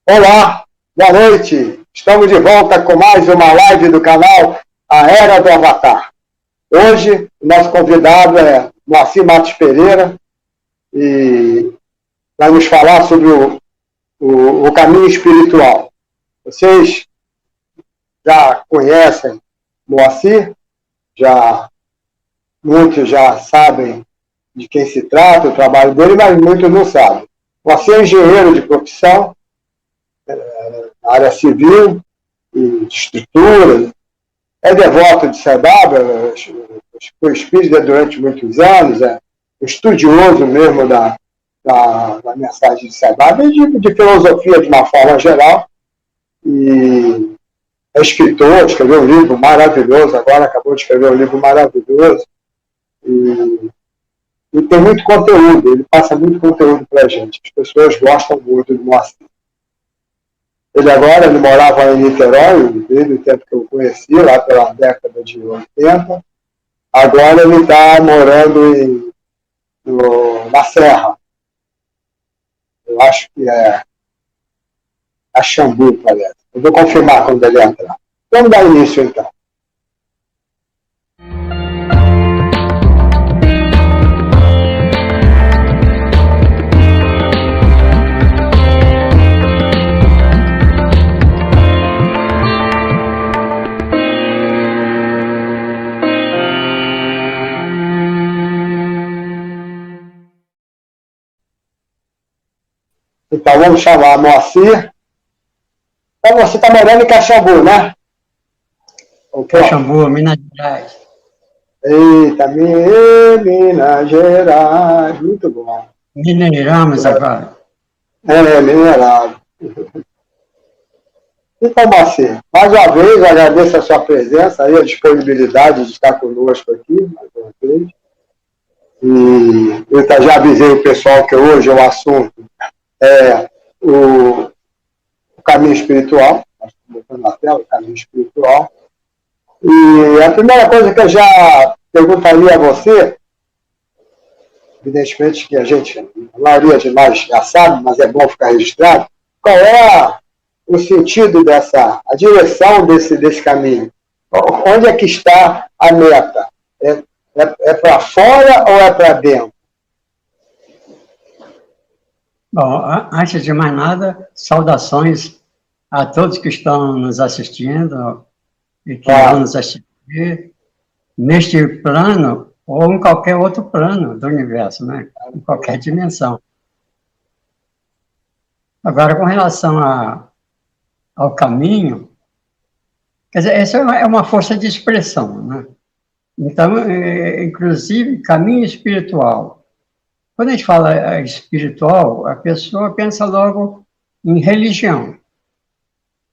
Olá, boa noite. Estamos de volta com mais uma live do canal A Era do Avatar. Hoje, o nosso convidado é Moacir Matos Pereira e vai nos falar sobre o caminho espiritual. Vocês já conhecem Moacir, muitos já sabem de quem se trata, o trabalho dele, mas muitos não sabem. Moacir é engenheiro de profissão, na área civil e de estrutura, é devoto de Saibaba, foi espírita durante muitos anos, é estudioso mesmo da mensagem de Saibaba e de filosofia de uma forma geral, e é escritor, escreveu um livro maravilhoso, agora acabou de escrever um livro maravilhoso, e tem muito conteúdo, ele passa muito conteúdo para a gente, as pessoas gostam muito do Moacir. Ele morava em Niterói, desde o tempo que eu conheci, lá pela década de 80. Agora ele está morando na Serra. Eu acho que é a Xambu, parece. Eu vou confirmar quando ele entrar. Vamos dar início, então. Então, vamos chamar a Moacir. Então, você está morando em Caxambu, né? Caxambu, Minas Gerais. Eita, Minas Gerais. Muito bom. Mineiramos agora. Minerado. Então, Moacir, mais uma vez, eu agradeço a sua presença, a disponibilidade de estar conosco aqui, mais uma vez. E eu já avisei o pessoal que hoje o assunto é o caminho espiritual, estou botando na tela, o caminho espiritual. E a primeira coisa que eu já perguntaria a você, evidentemente que a maioria de nós já sabe, mas é bom ficar registrado, qual é o sentido a direção desse caminho? Onde é que está a meta? É para fora ou é para dentro? Bom, antes de mais nada, saudações a todos que estão nos assistindo e que vão nos assistir neste plano ou em qualquer outro plano do universo, né? Em qualquer dimensão. Agora, com relação ao caminho, quer dizer, essa é uma força de expressão, né? Então, inclusive, caminho espiritual. Quando a gente fala espiritual, a pessoa pensa logo em religião.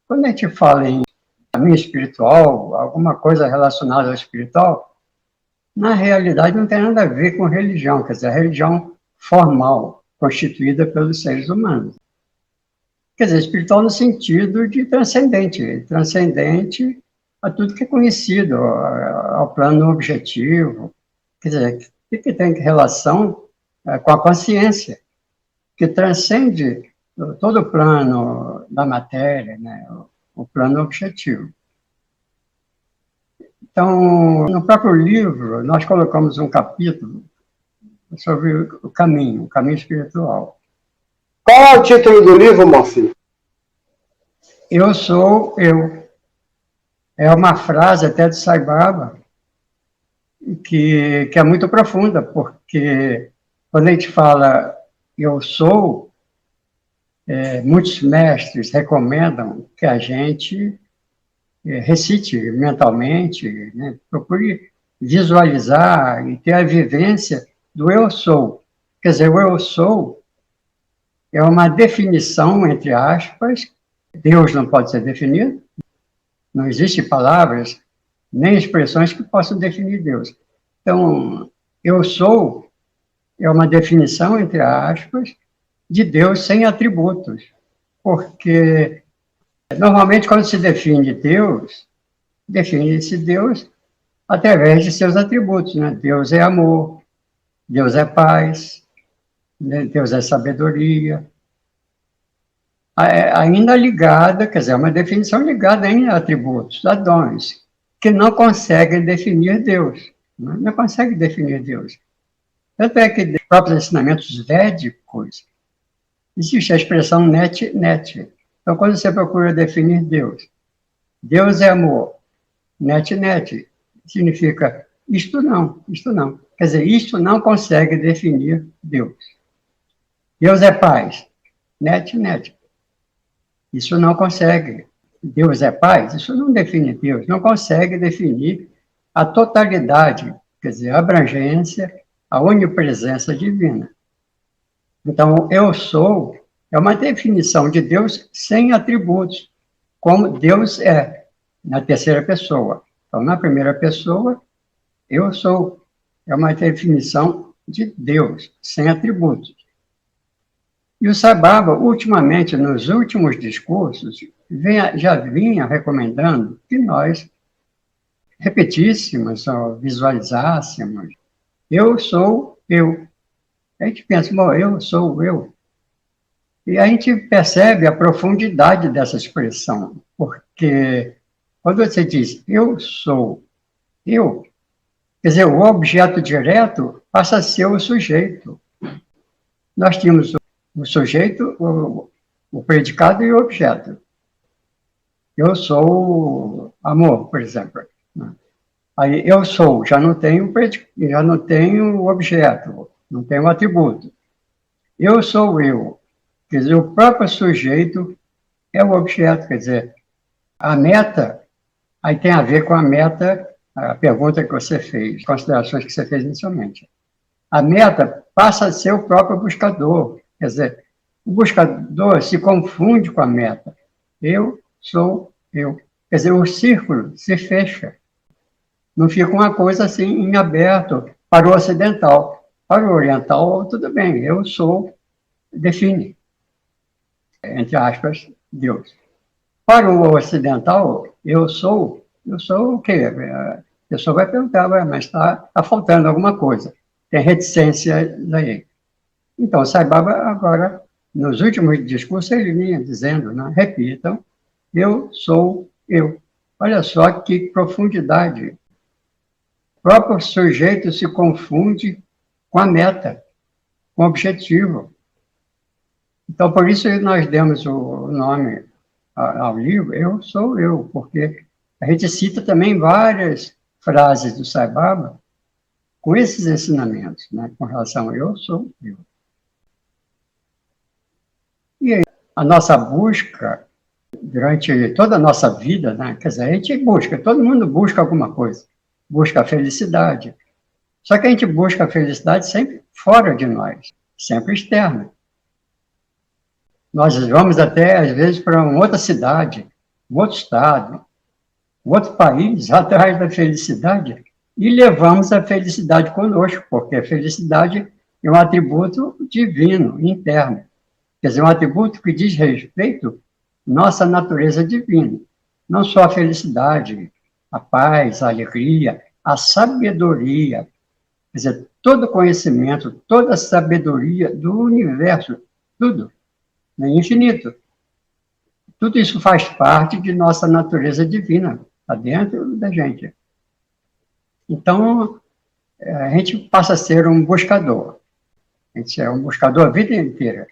Quando a gente fala em caminho espiritual, alguma coisa relacionada ao espiritual, na realidade não tem nada a ver com religião, quer dizer, a religião formal, constituída pelos seres humanos. Quer dizer, espiritual no sentido de transcendente a tudo que é conhecido, ao plano objetivo. Quer dizer, o que tem relação com a consciência, que transcende todo o plano da matéria, né, o plano objetivo. Então, no próprio livro, nós colocamos um capítulo sobre o caminho espiritual. Qual é o título do livro, Moacir? Eu sou eu. É uma frase até de Saibaba, que é muito profunda, porque quando a gente fala eu sou, muitos mestres recomendam que a gente recite mentalmente, né, procure visualizar e ter a vivência do eu sou. Quer dizer, o eu sou é uma definição, entre aspas. Deus não pode ser definido, não existem palavras nem expressões que possam definir Deus. Então, eu sou é uma definição, entre aspas, de Deus sem atributos, porque normalmente quando se define Deus, define-se Deus através de seus atributos, né? Deus é amor, Deus é paz, né? Deus é sabedoria. ainda ligada, quer dizer, uma definição ligada ainda a atributos, a dons, que não conseguem definir Deus. Não consegue definir Deus. Tanto é que nos próprios ensinamentos védicos existe a expressão net. Então, quando você procura definir Deus, Deus é amor, net, significa isto não. Quer dizer, isto não consegue definir Deus. Deus é paz, net. Isso não consegue. Deus é paz, isso não define Deus, não consegue definir a totalidade, quer dizer, a abrangência, a onipresença divina. Então, eu sou é uma definição de Deus sem atributos, como Deus é, na terceira pessoa. Então, na primeira pessoa, eu sou é uma definição de Deus, sem atributos. E o Sai Baba, ultimamente, nos últimos discursos, já vinha recomendando que nós repetíssemos ou visualizássemos. Eu sou eu. A gente pensa, bom, eu sou eu. E a gente percebe a profundidade dessa expressão, porque quando você diz eu sou eu, quer dizer, o objeto direto passa a ser o sujeito. Nós tínhamos o sujeito, o predicado e o objeto. Eu sou amor, por exemplo. Aí eu sou, já não tenho objeto, não tenho atributo. Eu sou eu. Quer dizer, o próprio sujeito é o objeto, quer dizer, a meta, aí tem a ver com a meta, a pergunta que você fez, considerações que você fez inicialmente. A meta passa a ser o próprio buscador, quer dizer, o buscador se confunde com a meta. Eu sou eu. Quer dizer, o círculo se fecha. Não fica uma coisa assim em aberto para o ocidental. Para o oriental, tudo bem, eu sou, define, entre aspas, Deus. Para o ocidental, eu sou o quê? A pessoa vai perguntar, mas está faltando alguma coisa. Tem reticência daí. Então, Sai Baba, agora, nos últimos discursos, ele vinha dizendo, né? Repitam, eu sou eu. Olha só que profundidade. O próprio sujeito se confunde com a meta, com o objetivo. Então, por isso nós demos o nome ao livro, Eu Sou Eu, porque a gente cita também várias frases do Sai Baba com esses ensinamentos, né, com relação a eu sou eu. E aí, a nossa busca, durante toda a nossa vida, né, quer dizer, a gente busca, todo mundo busca alguma coisa, busca a felicidade. Só que a gente busca a felicidade sempre fora de nós, sempre externa. Nós vamos até, às vezes, para uma outra cidade, um outro estado, um outro país, atrás da felicidade, e levamos a felicidade conosco, porque a felicidade é um atributo divino, interno. Quer dizer, um atributo que diz respeito à nossa natureza divina. Não só a felicidade, a paz, a alegria, a sabedoria. Quer dizer, todo conhecimento, toda a sabedoria do universo, tudo, é infinito. Tudo isso faz parte de nossa natureza divina, está dentro da gente. Então, a gente passa a ser um buscador. A gente é um buscador a vida inteira.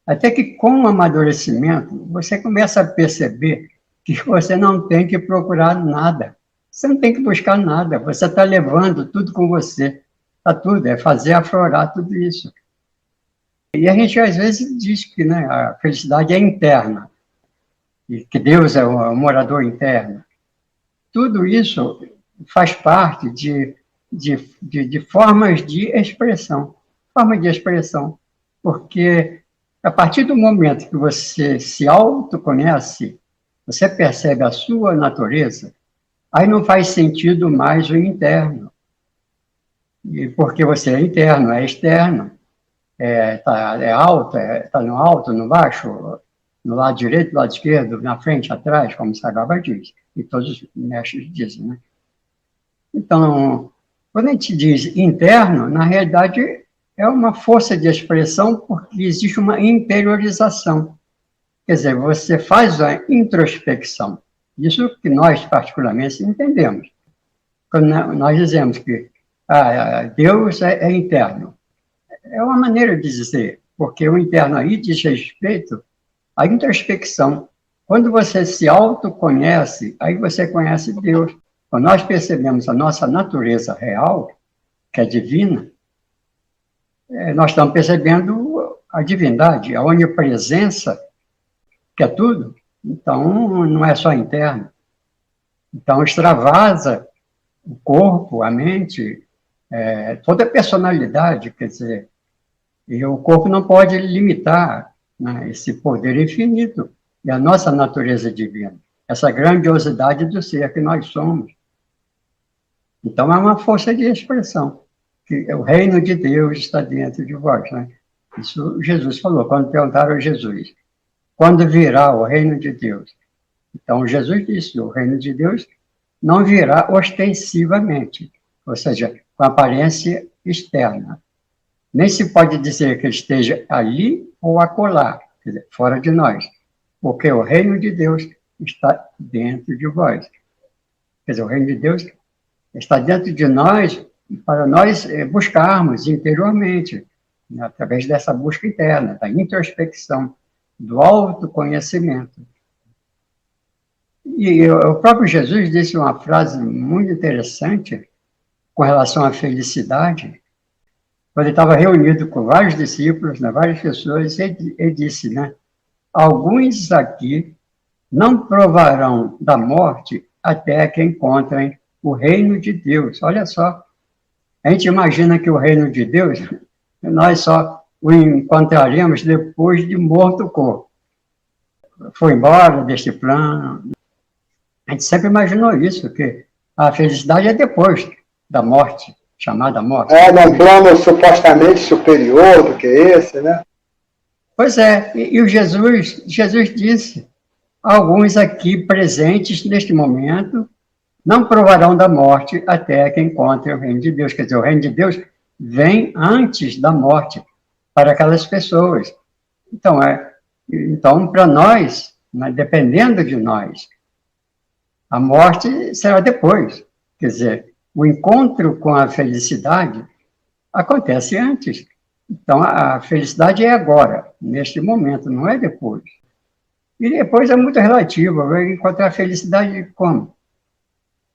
Até que, com o amadurecimento, você começa a perceber que você não tem que procurar nada. Você não tem que buscar nada. Você está levando tudo com você. Está tudo, é fazer aflorar tudo isso. E a gente, às vezes, diz que, né, a felicidade é interna, e que Deus é o morador interno. Tudo isso faz parte de formas de expressão. Porque a partir do momento que você se autoconhece, você percebe a sua natureza, aí não faz sentido mais o interno. E porque você é interno, é externo, é alto, está no alto, no baixo, no lado direito, no lado esquerdo, na frente, atrás, como Sai Baba diz, e todos os mestres dizem, né? Então, quando a gente diz interno, na realidade é uma força de expressão porque existe uma interiorização. Quer dizer, você faz a introspecção. Isso que nós, particularmente, entendemos. Quando nós dizemos que Deus é interno. É uma maneira de dizer, porque o interno aí diz respeito à introspecção. Quando você se autoconhece, aí você conhece Deus. Quando nós percebemos a nossa natureza real, que é divina, nós estamos percebendo a divindade, a onipresença, que é tudo. Então, não é só interno. Então, extravasa o corpo, a mente, toda a personalidade, quer dizer, e o corpo não pode limitar, né, esse poder infinito e a nossa natureza divina, essa grandiosidade do ser que nós somos. Então, é uma força de expressão, que o reino de Deus está dentro de vós. Né? Isso Jesus falou, quando perguntaram a Jesus, quando virá o reino de Deus? Então, Jesus disse, o reino de Deus não virá ostensivamente, ou seja, com aparência externa. Nem se pode dizer que ele esteja ali ou acolá, quer dizer, fora de nós, porque o reino de Deus está dentro de vós. Quer dizer, o reino de Deus está dentro de nós para nós buscarmos interiormente, né, através dessa busca interna, da introspecção, do autoconhecimento. E o próprio Jesus disse uma frase muito interessante com relação à felicidade, quando ele estava reunido com vários discípulos, né, várias pessoas, ele disse, né, alguns aqui não provarão da morte até que encontrem o reino de Deus. Olha só, a gente imagina que o reino de Deus, nós só o encontraremos depois de morto o corpo. Foi embora deste plano. A gente sempre imaginou isso, que a felicidade é depois da morte, chamada morte. Num plano supostamente superior do que esse, né? Pois é, e o Jesus disse, alguns aqui presentes neste momento não provarão da morte até que encontrem o reino de Deus. Quer dizer, o reino de Deus vem antes da morte para aquelas pessoas. Então para nós, né, dependendo de nós, a morte será depois. Quer dizer, o encontro com a felicidade acontece antes. Então, a felicidade é agora, neste momento, não é depois. E depois é muito relativo, vai encontrar a felicidade como?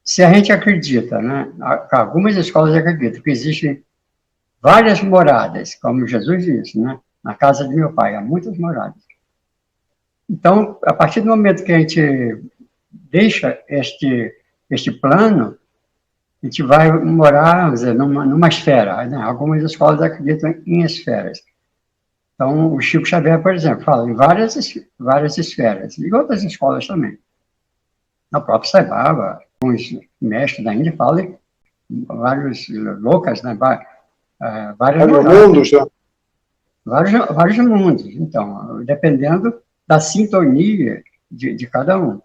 Se a gente acredita, né? Algumas escolas acreditam que existem várias moradas, como Jesus disse, né? Na casa de meu pai, há muitas moradas. Então, a partir do momento que a gente deixa este plano, a gente vai morar, vamos dizer, numa esfera. Né? Algumas escolas acreditam em esferas. Então, o Chico Xavier, por exemplo, fala em várias esferas, e outras escolas também. O próprio Saibaba, uns mestres da Índia falam em vários loucas, né? Vários mundos. Né? Vários mundos. Então, dependendo da sintonia de cada um.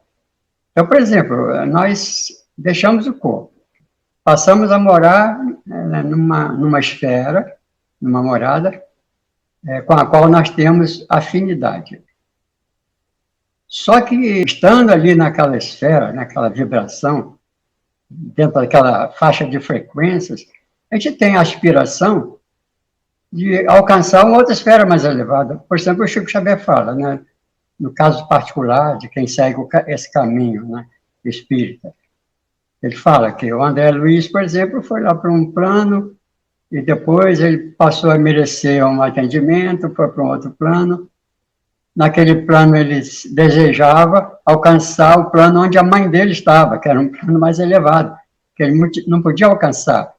Então, por exemplo, nós deixamos o corpo, passamos a morar numa esfera, numa morada, com a qual nós temos afinidade. Só que, estando ali naquela esfera, naquela vibração, dentro daquela faixa de frequências, a gente tem a aspiração de alcançar uma outra esfera mais elevada. Por exemplo, o Chico Xavier fala, né, no caso particular de quem segue esse caminho, né, espírita. Ele fala que o André Luiz, por exemplo, foi lá para um plano e depois ele passou a merecer um atendimento, foi para um outro plano. Naquele plano ele desejava alcançar o plano onde a mãe dele estava, que era um plano mais elevado, que ele não podia alcançar.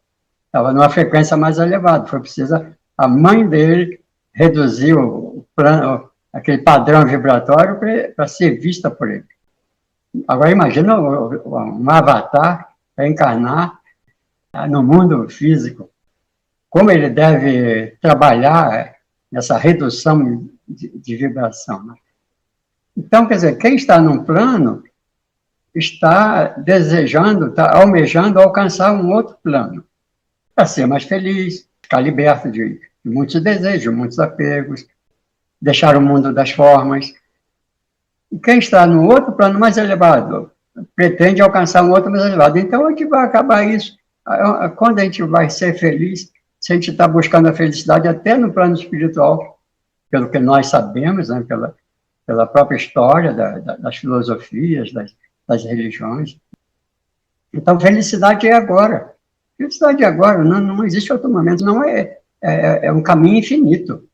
Estava numa frequência mais elevada. Foi preciso a mãe dele reduzir o plano, aquele padrão vibratório para ser vista por ele. Agora imagina um avatar para encarnar no mundo físico. Como ele deve trabalhar nessa redução de vibração. Né? Então, quer dizer, quem está num plano está desejando, está almejando alcançar um outro plano, para ser mais feliz, ficar liberto de muitos desejos, muitos apegos, deixar o mundo das formas. E quem está no outro plano mais elevado pretende alcançar um outro mais elevado. Então, onde vai acabar isso? Quando a gente vai ser feliz, se a gente está buscando a felicidade até no plano espiritual, pelo que nós sabemos, né, pela própria história das filosofias, das religiões. Então, felicidade é agora. Felicidade é agora, não existe outro momento, não é um caminho infinito.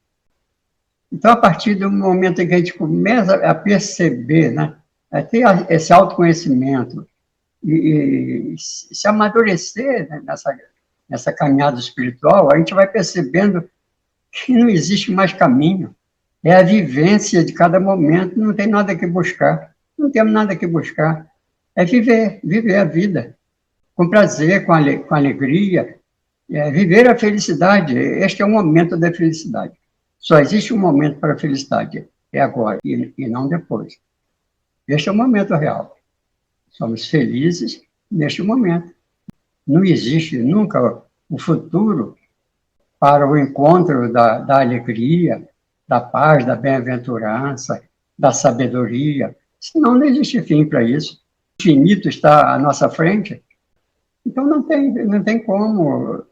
Então, a partir do momento em que a gente começa a perceber, né, a ter esse autoconhecimento e se amadurecer, né, nessa caminhada espiritual, a gente vai percebendo que não existe mais caminho. É a vivência de cada momento, não tem nada que buscar. Não temos nada que buscar. É viver a vida, com prazer, com alegria, viver a felicidade. Este é o momento da felicidade. Só existe um momento para a felicidade, é agora, e não depois. Este é o momento real. Somos felizes neste momento. Não existe nunca o futuro para o encontro da alegria, da paz, da bem-aventurança, da sabedoria. Senão não existe fim para isso. O infinito está à nossa frente. Então não tem como.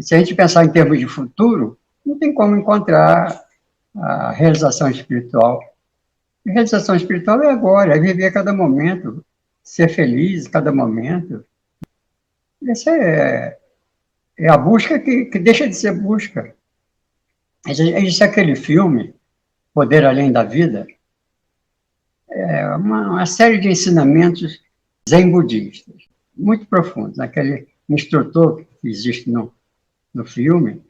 Se a gente pensar em termos de futuro, não tem como encontrar a realização espiritual. A realização espiritual é agora, é viver cada momento, ser feliz cada momento. Essa é a busca que deixa de ser busca. Existe aquele filme, Poder Além da Vida, é uma série de ensinamentos zen budistas, muito profundos. Aquele instrutor que existe no filme,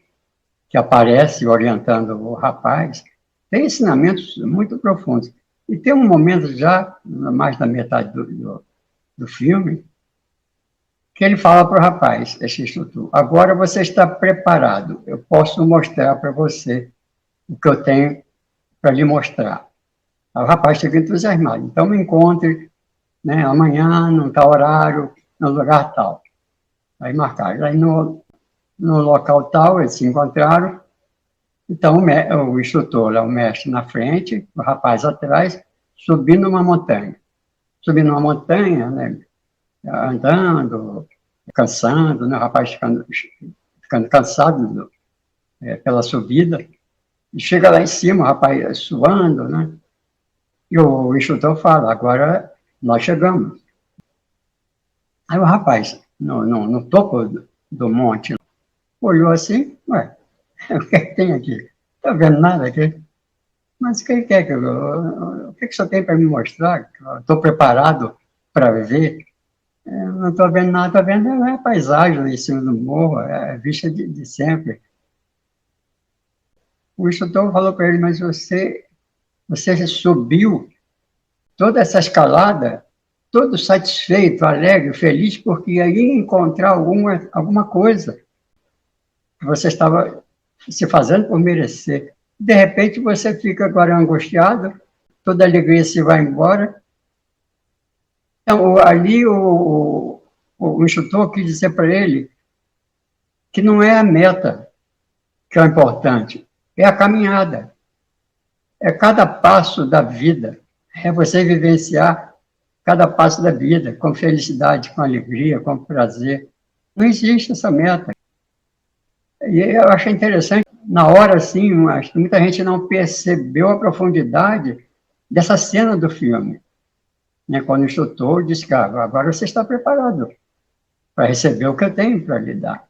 que aparece orientando o rapaz, tem ensinamentos muito profundos. E tem um momento já, mais da metade do filme, que ele fala para o rapaz, esse instrutor, agora você está preparado, eu posso mostrar para você o que eu tenho para lhe mostrar. O rapaz fica entusiasmado. Então, me encontre, né, amanhã, num tal horário, no lugar tal. Aí marcaram. Aí no local tal, eles se encontraram. Então, o instrutor, o mestre na frente, o rapaz atrás, subindo uma montanha. Subindo uma montanha, né, andando, cansando, né, o rapaz ficando cansado pela subida. E chega lá em cima, o rapaz suando, né? E o instrutor fala, agora nós chegamos. Aí o rapaz, no topo do monte, olhou assim, ué, o que tem aqui? Não estou vendo nada aqui. Mas o que quer o que o senhor tem para me mostrar? Estou preparado para ver? Não estou vendo nada, estou vendo a paisagem lá em cima do morro, a vista de sempre. O instrutor falou para ele, mas você subiu toda essa escalada, todo satisfeito, alegre, feliz, porque ia encontrar alguma coisa que você estava se fazendo por merecer. De repente, você fica agora angustiado, toda a alegria se vai embora. Então, ali o instrutor quis dizer para ele que não é a meta que é o importante, é a caminhada. É cada passo da vida. É você vivenciar cada passo da vida com felicidade, com alegria, com prazer. Não existe essa meta. E eu achei interessante, na hora, assim, acho que muita gente não percebeu a profundidade dessa cena do filme. Né? Quando o instrutor disse, cara, agora você está preparado para receber o que eu tenho para lhe dar.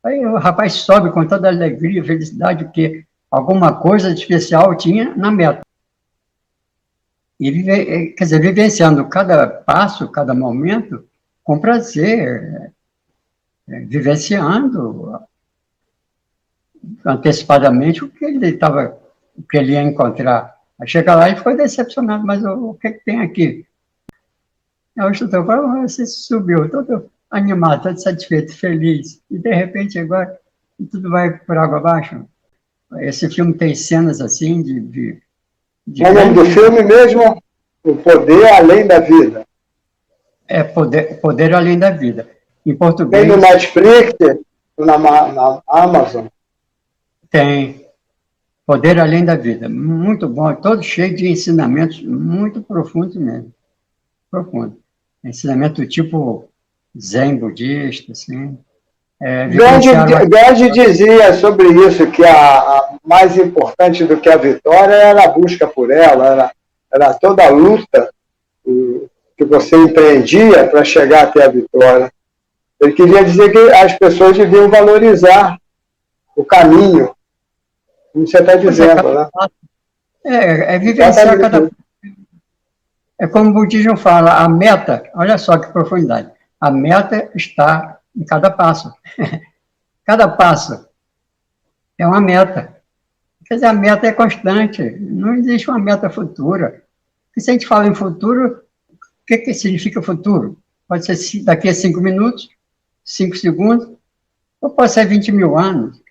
Aí o rapaz sobe com toda a alegria, felicidade, porque alguma coisa de especial tinha na meta. E, quer dizer, vivenciando cada passo, cada momento, com prazer, vivenciando antecipadamente o que ele ia encontrar. Aí chega lá e ficou decepcionado, mas o que tem aqui? Aí o instrutor falou, você subiu, todo animado, todo satisfeito, feliz, e de repente agora tudo vai por água abaixo. Esse filme tem cenas assim de o nome do filme mesmo, O Poder Além da Vida. É Poder Além da Vida. Em português... Tem no Netflix, na Amazon? Tem. Poder Além da Vida. Muito bom, todo cheio de ensinamentos muito profundos mesmo. Profundo. Ensinamento tipo zen budista, assim. Gandhi dizia sobre isso, que a mais importante do que a vitória era a busca por ela, era toda a luta que você empreendia para chegar até a vitória. Ele queria dizer que as pessoas deviam valorizar o caminho, como você está dizendo, né? Vivenciar cada... É como o budismo fala, a meta, olha só que profundidade, a meta está em cada passo. Cada passo é uma meta. Quer dizer, a meta é constante, não existe uma meta futura. Porque se a gente fala em futuro, o que significa futuro? Pode ser daqui a 5 minutos, 5 segundos, ou pode ser 20 mil anos.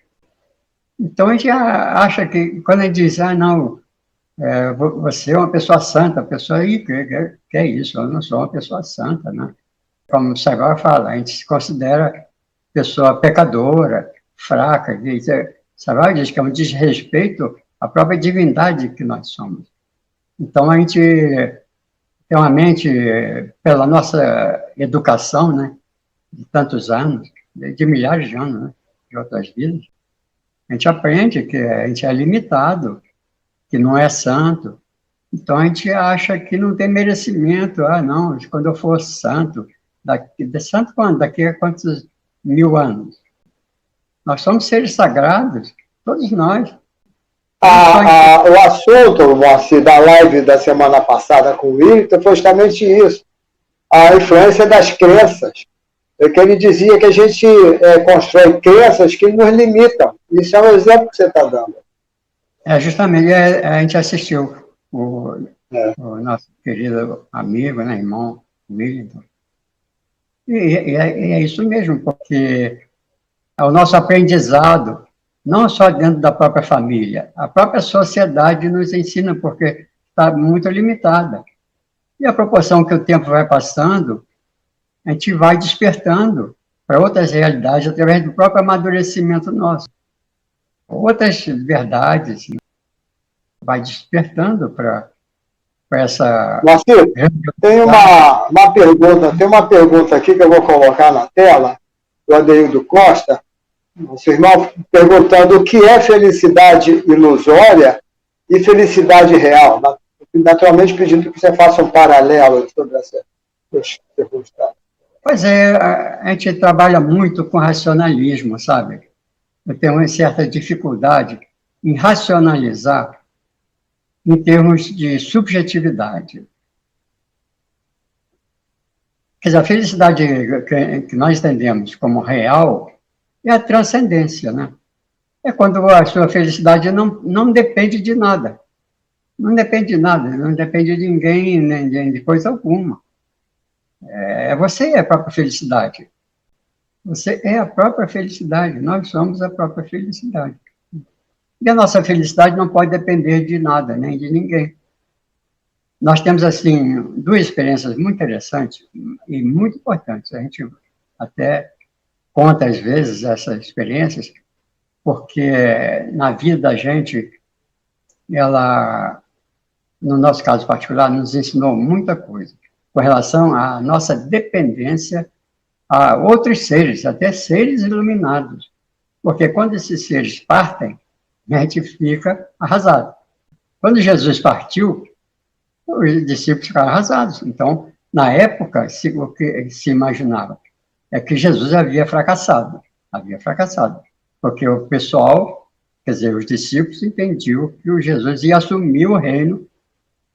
Então a gente acha que, quando a gente diz, não, você é uma pessoa santa, a pessoa, que é isso? Eu não sou uma pessoa santa, né? Como o Sagar fala, a gente se considera pessoa pecadora, fraca. Sagar diz que é um desrespeito à própria divindade que nós somos. Então a gente tem uma mente, pela nossa educação, né, de tantos anos, de milhares de anos, né, de outras vidas, a gente aprende que a gente é limitado, que não é santo. Então a gente acha que não tem merecimento. Não, quando eu for santo, santo quando? Daqui a quantos mil anos? Nós somos seres sagrados, todos nós. O assunto, Moacir, da live da semana passada com o Wilton foi justamente isso, a influência das crenças. Que ele dizia que a gente constrói crenças que nos limitam. Isso é um exemplo que você está dando. Justamente, a gente assistiu o nosso querido amigo, né, irmão Wilton. E é isso mesmo, porque é o nosso aprendizado, não só dentro da própria família, a própria sociedade nos ensina, porque está muito limitada. E a proporção que o tempo vai passando, a gente vai despertando para outras realidades através do próprio amadurecimento nosso. Outras verdades, né? Vai despertando para essa... Moacir, tem uma pergunta aqui que eu vou colocar na tela, do Adeildo Costa, nosso irmão, perguntando o que é felicidade ilusória e felicidade real. Naturalmente, pedindo que você faça um paralelo sobre essa circunstância. Pois é, a gente trabalha muito com racionalismo, sabe? Eu tenho uma certa dificuldade em racionalizar em termos de subjetividade. Quer dizer, a felicidade que nós entendemos como real é a transcendência, né? É quando a sua felicidade não depende de nada. Não depende de nada, não depende de ninguém, nem de coisa alguma. Você é a própria felicidade. Você é a própria felicidade. Nós somos a própria felicidade. E a nossa felicidade não pode depender de nada, nem de ninguém. Nós temos, assim, duas experiências muito interessantes e muito importantes. A gente até conta, às vezes, essas experiências, porque na vida da gente, ela, no nosso caso particular, nos ensinou muita coisa com relação à nossa dependência a outros seres, até seres iluminados. Porque quando esses seres partem, a gente fica arrasado. Quando Jesus partiu, os discípulos ficaram arrasados. Então, na época, o que se imaginava é que Jesus havia fracassado. Porque o pessoal, quer dizer, os discípulos entendiam que o Jesus ia assumir o reino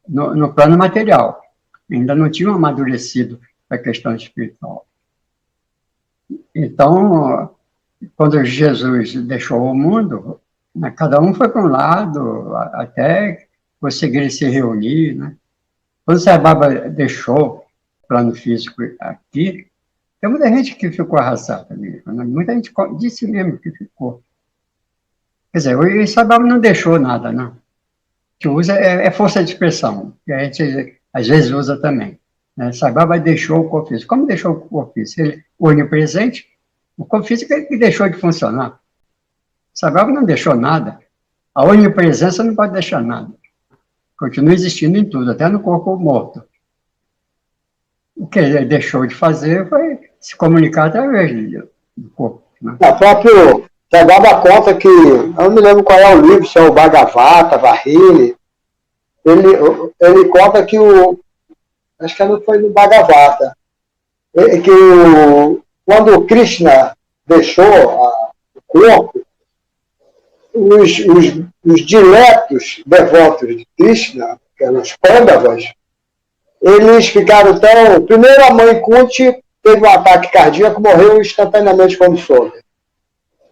no plano material. Ainda não tinham amadurecido a questão espiritual. Então, quando Jesus deixou o mundo, cada um foi para um lado, até conseguirem se reunir, né? Quando Sai Baba deixou o plano físico aqui, tem muita gente que ficou arrasada mesmo, né? Muita gente disse mesmo que ficou. Quer dizer, o Sai Baba não deixou nada, não. O que usa é força de expressão, que a gente às vezes usa também. Né? Sai Baba deixou o corpo físico. Como deixou o corpo físico? Ele, onipresente, o corpo físico é que deixou de funcionar. Sai Baba não deixou nada. A onipresença não pode deixar nada. Continua existindo em tudo, até no corpo morto. O que ele deixou de fazer foi se comunicar através do corpo. Né? O próprio, você dava conta que, eu não me lembro qual é o livro, se é o Bhagavata, Vahini, ele conta que acho que não foi no Bhagavata, quando o Krishna deixou o corpo, os diletos devotos de Krishna, que eram os Pandavas, eles ficaram tão... Primeiro, a mãe Kunti teve um ataque cardíaco, morreu instantaneamente quando soube.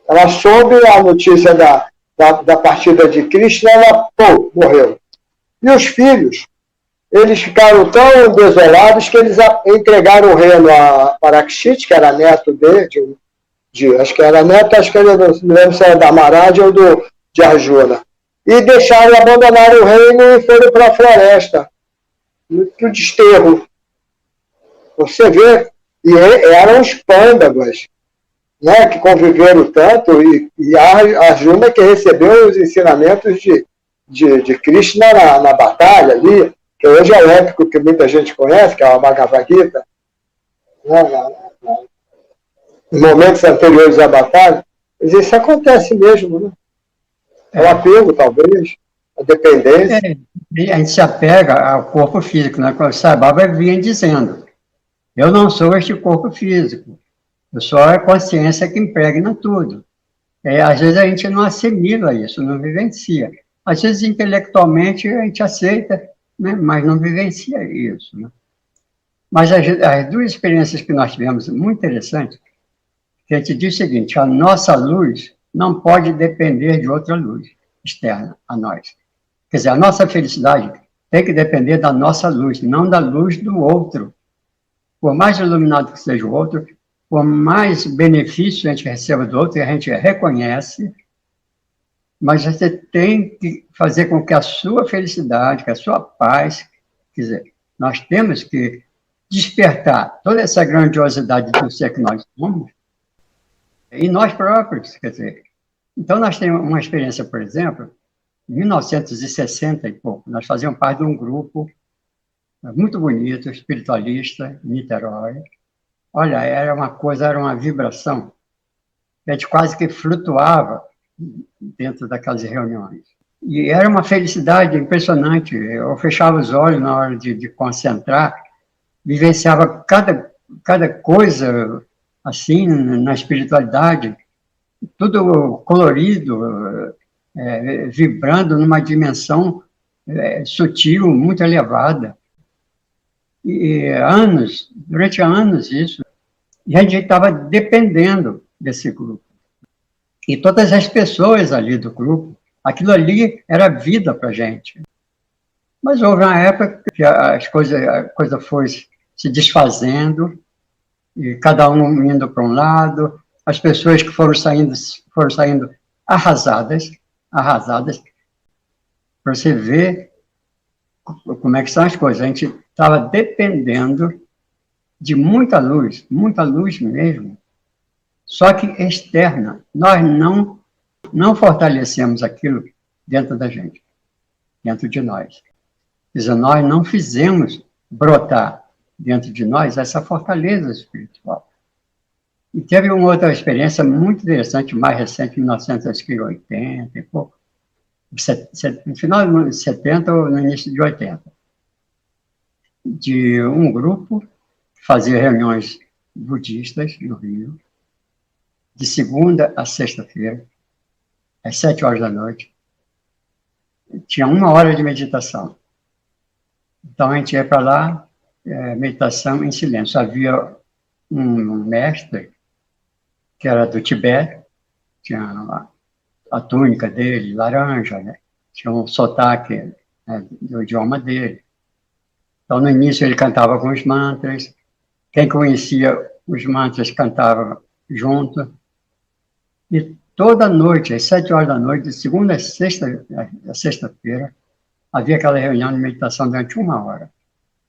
Ela soube a notícia da partida de Krishna, ela, morreu. E os filhos, eles ficaram tão desolados que eles entregaram o reino a Parikshit, que era neto acho que era neto, acho que era, não me lembro se era da Maharaj ou de Arjuna. E deixaram, abandonaram o reino e foram para a floresta, para o desterro. Você vê, e eram os Pandavas, né, que conviveram tanto, e a Arjuna que recebeu os ensinamentos de Krishna na batalha ali, que hoje é o épico que muita gente conhece, que é a Bhagavad Gita, né, em momentos anteriores à batalha, mas isso acontece mesmo, né? É o apego, talvez, a dependência. A gente se apega ao corpo físico, né? Como o Sai Baba vinha dizendo, eu não sou este corpo físico, eu sou a consciência que impregna tudo. Às vezes a gente não assimila isso, não vivencia. Às vezes, intelectualmente, a gente aceita, né? Mas não vivencia isso. Né? Mas as duas experiências que nós tivemos, muito interessantes, que a gente diz o seguinte, a nossa luz não pode depender de outra luz externa a nós. Quer dizer, a nossa felicidade tem que depender da nossa luz, não da luz do outro. Por mais iluminado que seja o outro, por mais benefício a gente receba do outro, e a gente reconhece, mas você tem que fazer com que a sua felicidade, que a sua paz, quer dizer, nós temos que despertar toda essa grandiosidade do ser que nós somos em nós próprios, quer dizer. Então, nós temos uma experiência, por exemplo, em 1960 e pouco, nós fazíamos parte de um grupo muito bonito, espiritualista, em Niterói. Olha, era uma vibração, a gente quase que flutuava dentro daquelas reuniões. E era uma felicidade impressionante. Eu fechava os olhos na hora de concentrar, vivenciava cada coisa assim na espiritualidade, tudo colorido, vibrando numa dimensão sutil, muito elevada. E durante anos isso, e a gente estava dependendo desse grupo. E todas as pessoas ali do grupo, aquilo ali era vida para a gente. Mas houve uma época que a coisa foi se desfazendo, e cada um indo para um lado, as pessoas que foram saindo arrasadas, para você ver como é que são as coisas. A gente estava dependendo de muita luz mesmo, só que externa. Nós não fortalecemos aquilo dentro da gente, dentro de nós. Quer dizer, nós não fizemos brotar dentro de nós essa fortaleza espiritual. E teve uma outra experiência muito interessante, mais recente, em 1980 e pouco, no final dos anos 70 ou no início de 80, de um grupo que fazia reuniões budistas no Rio, de segunda a sexta-feira, às 7 horas da noite. Tinha 1 hora de meditação. Então, a gente ia para lá, meditação em silêncio. Havia um mestre, que era do Tibete, tinha a túnica dele, laranja, né? Tinha um sotaque, né, do idioma dele. Então, no início, ele cantava com os mantras. Quem conhecia os mantras cantava junto. E toda noite, às 7 horas da noite, de segunda a sexta-feira, havia aquela reunião de meditação durante 1 hora.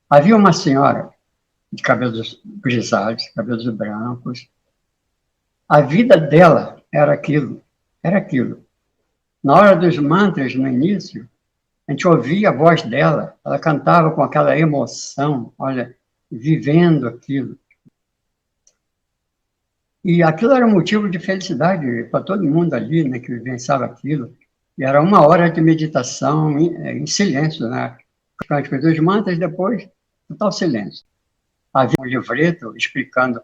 Havia uma senhora de cabelos grisalhos, cabelos brancos. A vida dela era aquilo, Na hora dos mantras, no início, a gente ouvia a voz dela, ela cantava com aquela emoção, olha, vivendo aquilo. E aquilo era um motivo de felicidade para todo mundo ali, né, que vivenciava aquilo. E era 1 hora de meditação em silêncio, né? As dos mantras, depois, total silêncio. Havia um livreto explicando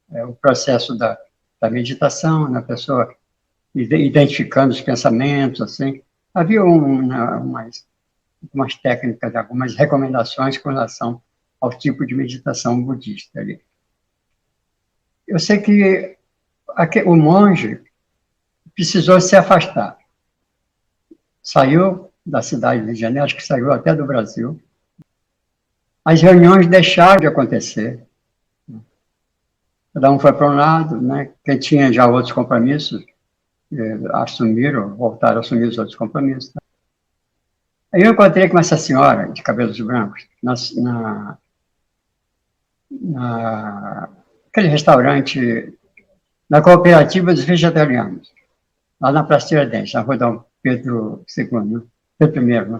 o processo da meditação, na pessoa identificando os pensamentos, assim. Havia umas técnicas, algumas recomendações com relação ao tipo de meditação budista ali. Eu sei que o monge precisou se afastar. Saiu da cidade de Rio de Janeiro, acho que saiu até do Brasil. As reuniões deixaram de acontecer. Cada um foi para um lado, né? Quem tinha já outros compromissos, voltaram a assumir os outros compromissos. Aí eu encontrei com essa senhora de cabelos brancos, naquele restaurante, na Cooperativa dos Vegetarianos, lá na Praça Tiradentes, na Rua Dom Pedro II, né? Pedro I, né?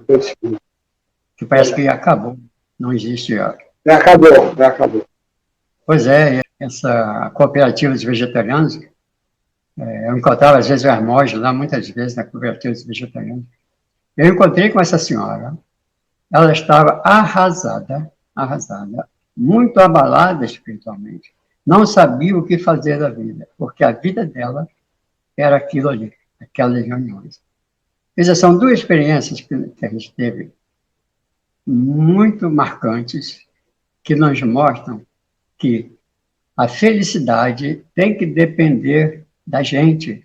Que parece que acabou, não existe. Acabou. Pois é, essa Cooperativa dos Vegetarianos, eu encontrava às vezes o Hermógenes lá, muitas vezes na Cooperativa dos Vegetarianos. Eu encontrei com essa senhora, ela estava arrasada, muito abalada espiritualmente, não sabia o que fazer da vida, porque a vida dela era aquilo ali, aquelas reuniões. Quer dizer, são 2 experiências que a gente teve muito marcantes, que nos mostram que a felicidade tem que depender da gente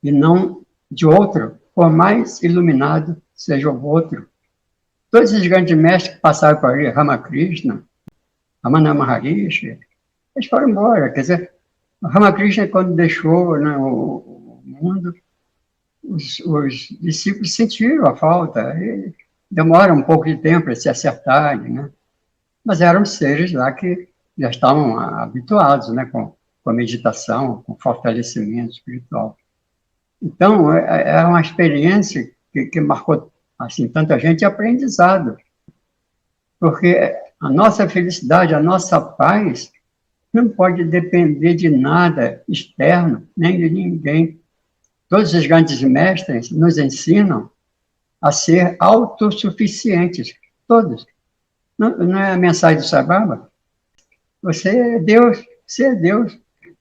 e não de outro, por mais iluminado seja o outro. Todos esses grandes mestres que passaram por ali, Ramakrishna, Ramana Maharishi, eles foram embora. Quer dizer, o Ramakrishna, quando deixou, né, o mundo, os discípulos sentiram a falta. E demora um pouco de tempo para se acertarem, né? Mas eram seres lá que já estavam habituados, né, com a meditação, com fortalecimento espiritual. Então, é uma experiência que marcou assim, tanta gente, aprendizado. Porque a nossa felicidade, a nossa paz, não pode depender de nada externo, nem de ninguém. Todos os grandes mestres nos ensinam a ser autossuficientes, todos. Não é a mensagem do Sai Baba? Você é Deus,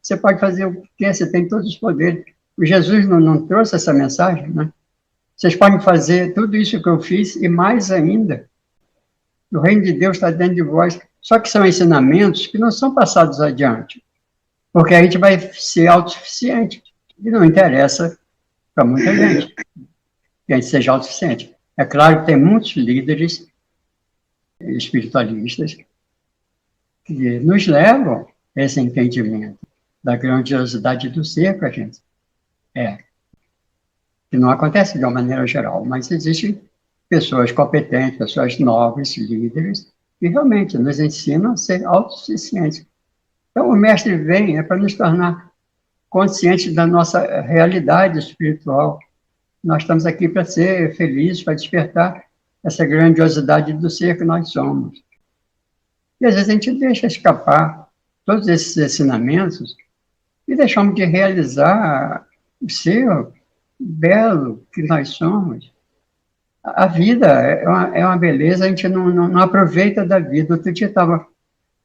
você pode fazer o que quer, você tem todos os poderes. O Jesus não trouxe essa mensagem, né? Vocês podem fazer tudo isso que eu fiz e mais ainda. O reino de Deus está dentro de vós. Só que são ensinamentos que não são passados adiante, porque a gente vai ser autossuficiente. E não interessa para muita gente que a gente seja autossuficiente. É claro que tem muitos líderes espiritualistas que nos levam a esse entendimento da grandiosidade do ser para a gente. Que não acontece de uma maneira geral, mas existem pessoas competentes, pessoas nobres, líderes, que realmente nos ensinam a ser autossuficientes. Então, o mestre vem para nos tornar conscientes da nossa realidade espiritual. Nós estamos aqui para ser felizes, para despertar essa grandiosidade do ser que nós somos. E às vezes a gente deixa escapar todos esses ensinamentos e deixamos de realizar o ser belo que nós somos. A vida é uma beleza, a gente não aproveita da vida. Outro dia estava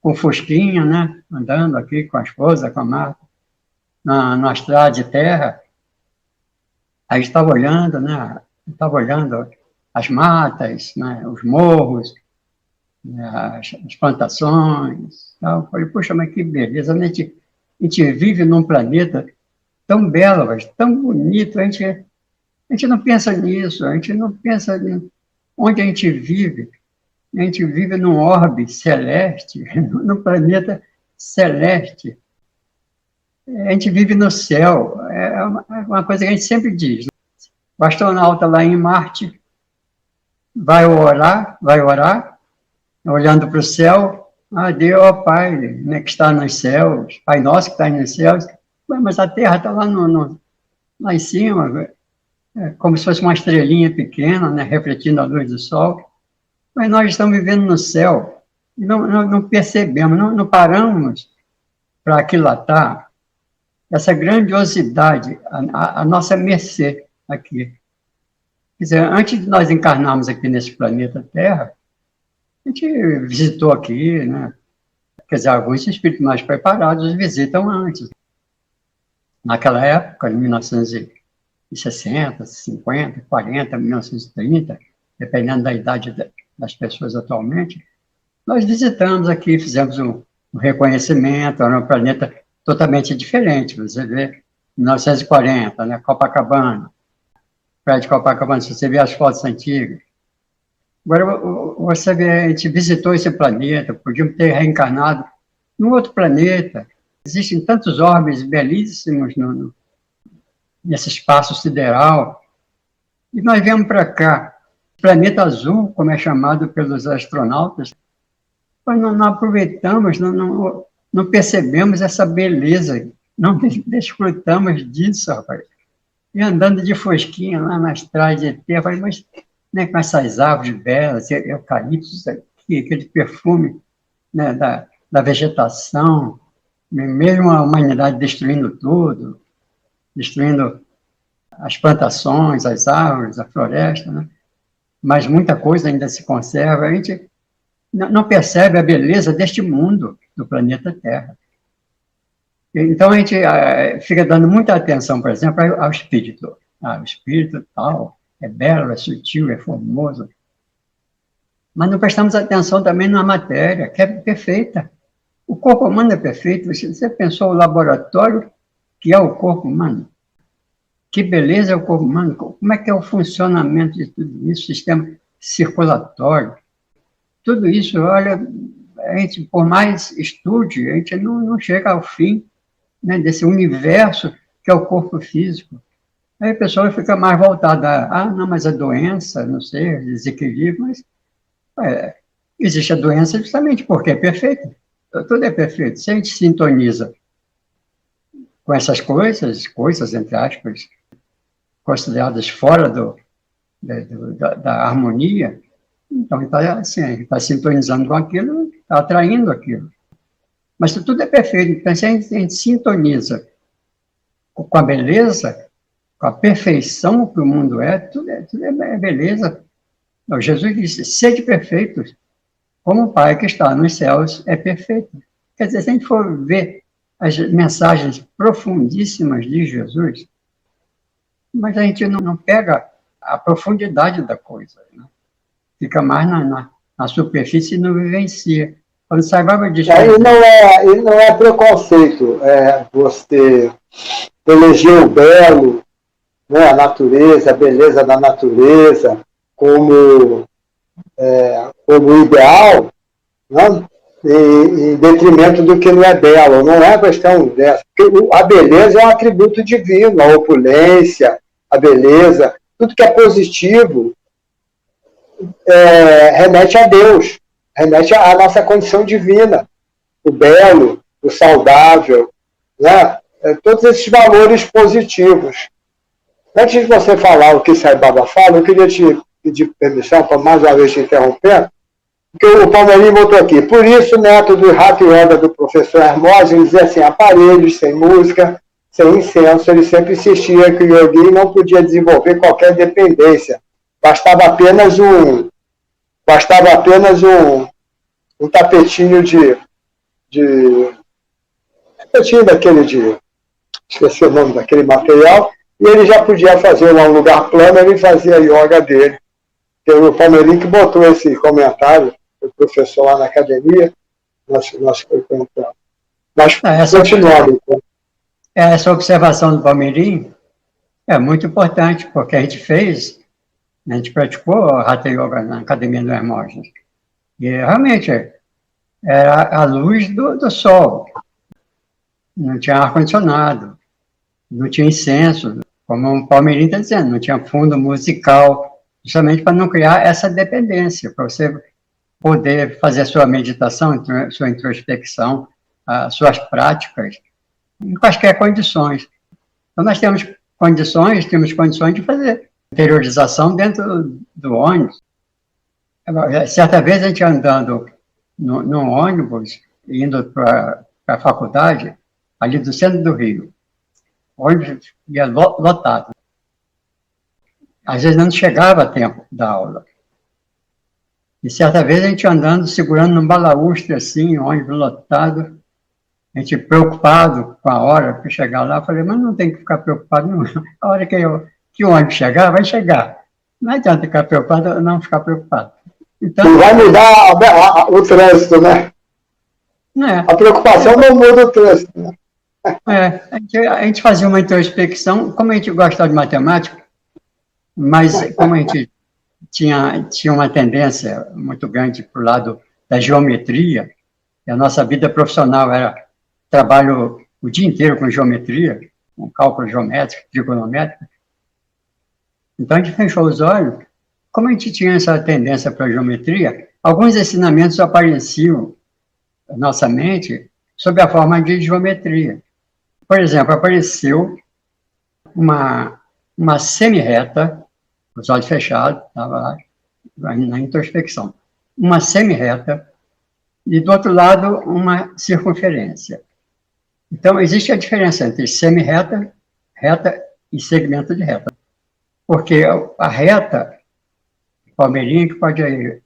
com Fusquinha, né, andando aqui com a esposa, com a Marta, na estrada de terra. Aí estava olhando, né, as matas, né, os morros, né, as plantações. Tal. Eu falei, poxa, mas que beleza, a gente vive num planeta tão belo, mas tão bonito, a gente não pensa nisso, a gente não pensa onde a gente vive. A gente vive num orbe celeste, num planeta celeste. A gente vive no céu. É uma coisa que a gente sempre diz. O astronauta lá em Marte vai orar, olhando para o céu. Ah, Deus, ó Pai, né, que está nos céus, Pai nosso que está nos céus. Mas a Terra está lá em cima. como se fosse uma estrelinha pequena, né, refletindo a luz do sol, mas nós estamos vivendo no céu, e não percebemos, não paramos para aquilatar essa grandiosidade, a nossa mercê aqui. Quer dizer, antes de nós encarnarmos aqui nesse planeta Terra, a gente visitou aqui, né? Quer dizer, alguns espíritos mais preparados visitam antes. Naquela época, em 1960, 50, 40, 1930, dependendo da idade das pessoas atualmente, nós visitamos aqui, fizemos um reconhecimento, era um planeta totalmente diferente. Você vê 1940, né, Copacabana, Praia de Copacabana, se você vê as fotos antigas. Agora, você vê, a gente visitou esse planeta, podíamos ter reencarnado num outro planeta. Existem tantos orbes belíssimos nesse espaço sideral. E nós viemos para cá, planeta azul, como é chamado pelos astronautas, mas não aproveitamos, não percebemos essa beleza, não desfrutamos disso, rapaz. E andando de fosquinha lá nas praias de ET, eu falei, mas né, com essas árvores belas, eucaliptos aqui, aquele perfume, né, da vegetação, mesmo a humanidade destruindo tudo, destruindo as plantações, as árvores, a floresta, né? Mas muita coisa ainda se conserva. A gente não percebe a beleza deste mundo, do planeta Terra. Então, a gente fica dando muita atenção, por exemplo, ao espírito. O espírito tal, é belo, é sutil, é formoso. Mas não prestamos atenção também na matéria, que é perfeita. O corpo humano é perfeito. Você pensou o laboratório que é o corpo humano? Que beleza é o corpo humano? Como é que é o funcionamento de tudo isso? Sistema circulatório. Tudo isso, olha, a gente, por mais estude, a gente não chega ao fim, né, desse universo que é o corpo físico. Aí a pessoa fica mais voltada não, mas a doença, não sei, desequilíbrio, mas existe a doença justamente porque é perfeito. Tudo é perfeito. Se a gente sintoniza com essas coisas, entre aspas, consideradas fora da harmonia, então está assim, tá sintonizando com aquilo, está atraindo aquilo. Mas tudo é perfeito. Então, se a gente sintoniza com a beleza, com a perfeição que o mundo é, tudo é beleza. Então, Jesus disse, sede perfeitos, como o Pai que está nos céus é perfeito. Quer dizer, se a gente for ver as mensagens profundíssimas de Jesus, mas a gente não pega a profundidade da coisa, né? Fica mais na superfície e não vivencia. Quando Saibaba diz... E não é preconceito, você eleger o belo, né, a natureza, a beleza da natureza, como ideal, né, em detrimento do que não é belo. Não é questão dessa. Porque a beleza é um atributo divino, a opulência, a beleza, tudo que é positivo remete a Deus, remete à nossa condição divina, o belo, o saudável, né? Todos esses valores positivos. Antes de você falar o que Saibaba fala, eu queria te pedir permissão para mais uma vez te interromper, porque o Palmeirinho botou aqui. Por isso, neto do Hatha Yoga do professor Hermógenes dizia assim, aparelhos, sem música, sem incenso, ele sempre insistia que o yogi não podia desenvolver qualquer dependência. Bastava apenas um tapetinho tapetinho daquele esqueci o nome daquele material, e ele já podia fazer um lugar plano, ele fazia a yoga dele. Teve o Palmeirinho que botou esse comentário, o professor lá na academia, nós frequentamos. Mas continuando. Essa observação do Palmeirinho é muito importante, porque a gente praticou o Hatha Yoga na Academia do Hermógenes. E realmente era a luz do sol. Não tinha ar-condicionado, não tinha incenso, como o Palmeirinho está dizendo, não tinha fundo musical, justamente para não criar essa dependência, para você poder fazer a sua meditação, sua introspecção, as suas práticas, em quaisquer condições. Então, nós temos tínhamos condições de fazer interiorização dentro do ônibus. Certa vez a gente andando no ônibus, indo para a faculdade, ali do centro do Rio. O ônibus ia lotado. Às vezes não chegava a tempo da aula. E certa vez a gente andando, segurando num balaústre assim, ônibus lotado, a gente preocupado com a hora para chegar lá. Eu falei, mas não tem que ficar preocupado, não. A hora que o ônibus chegar, vai chegar. Não adianta ficar preocupado, não ficar preocupado. Então, e vai mudar o trânsito, né? A preocupação não muda o trânsito, né? A gente fazia uma introspecção, como a gente gostava de matemática, mas como a gente tinha uma tendência muito grande para o lado da geometria, e a nossa vida profissional era trabalho o dia inteiro com geometria, com cálculo geométrico, trigonométrico. Então a gente fechou os olhos. Como a gente tinha essa tendência para a geometria, alguns ensinamentos apareciam na nossa mente sob a forma de geometria. Por exemplo, apareceu uma semi-reta, os olhos fechados, estava lá na introspecção, uma semi-reta, e do outro lado uma circunferência. Então, existe a diferença entre semi-reta, reta e segmento de reta. Porque a reta, Palmeirinha que pode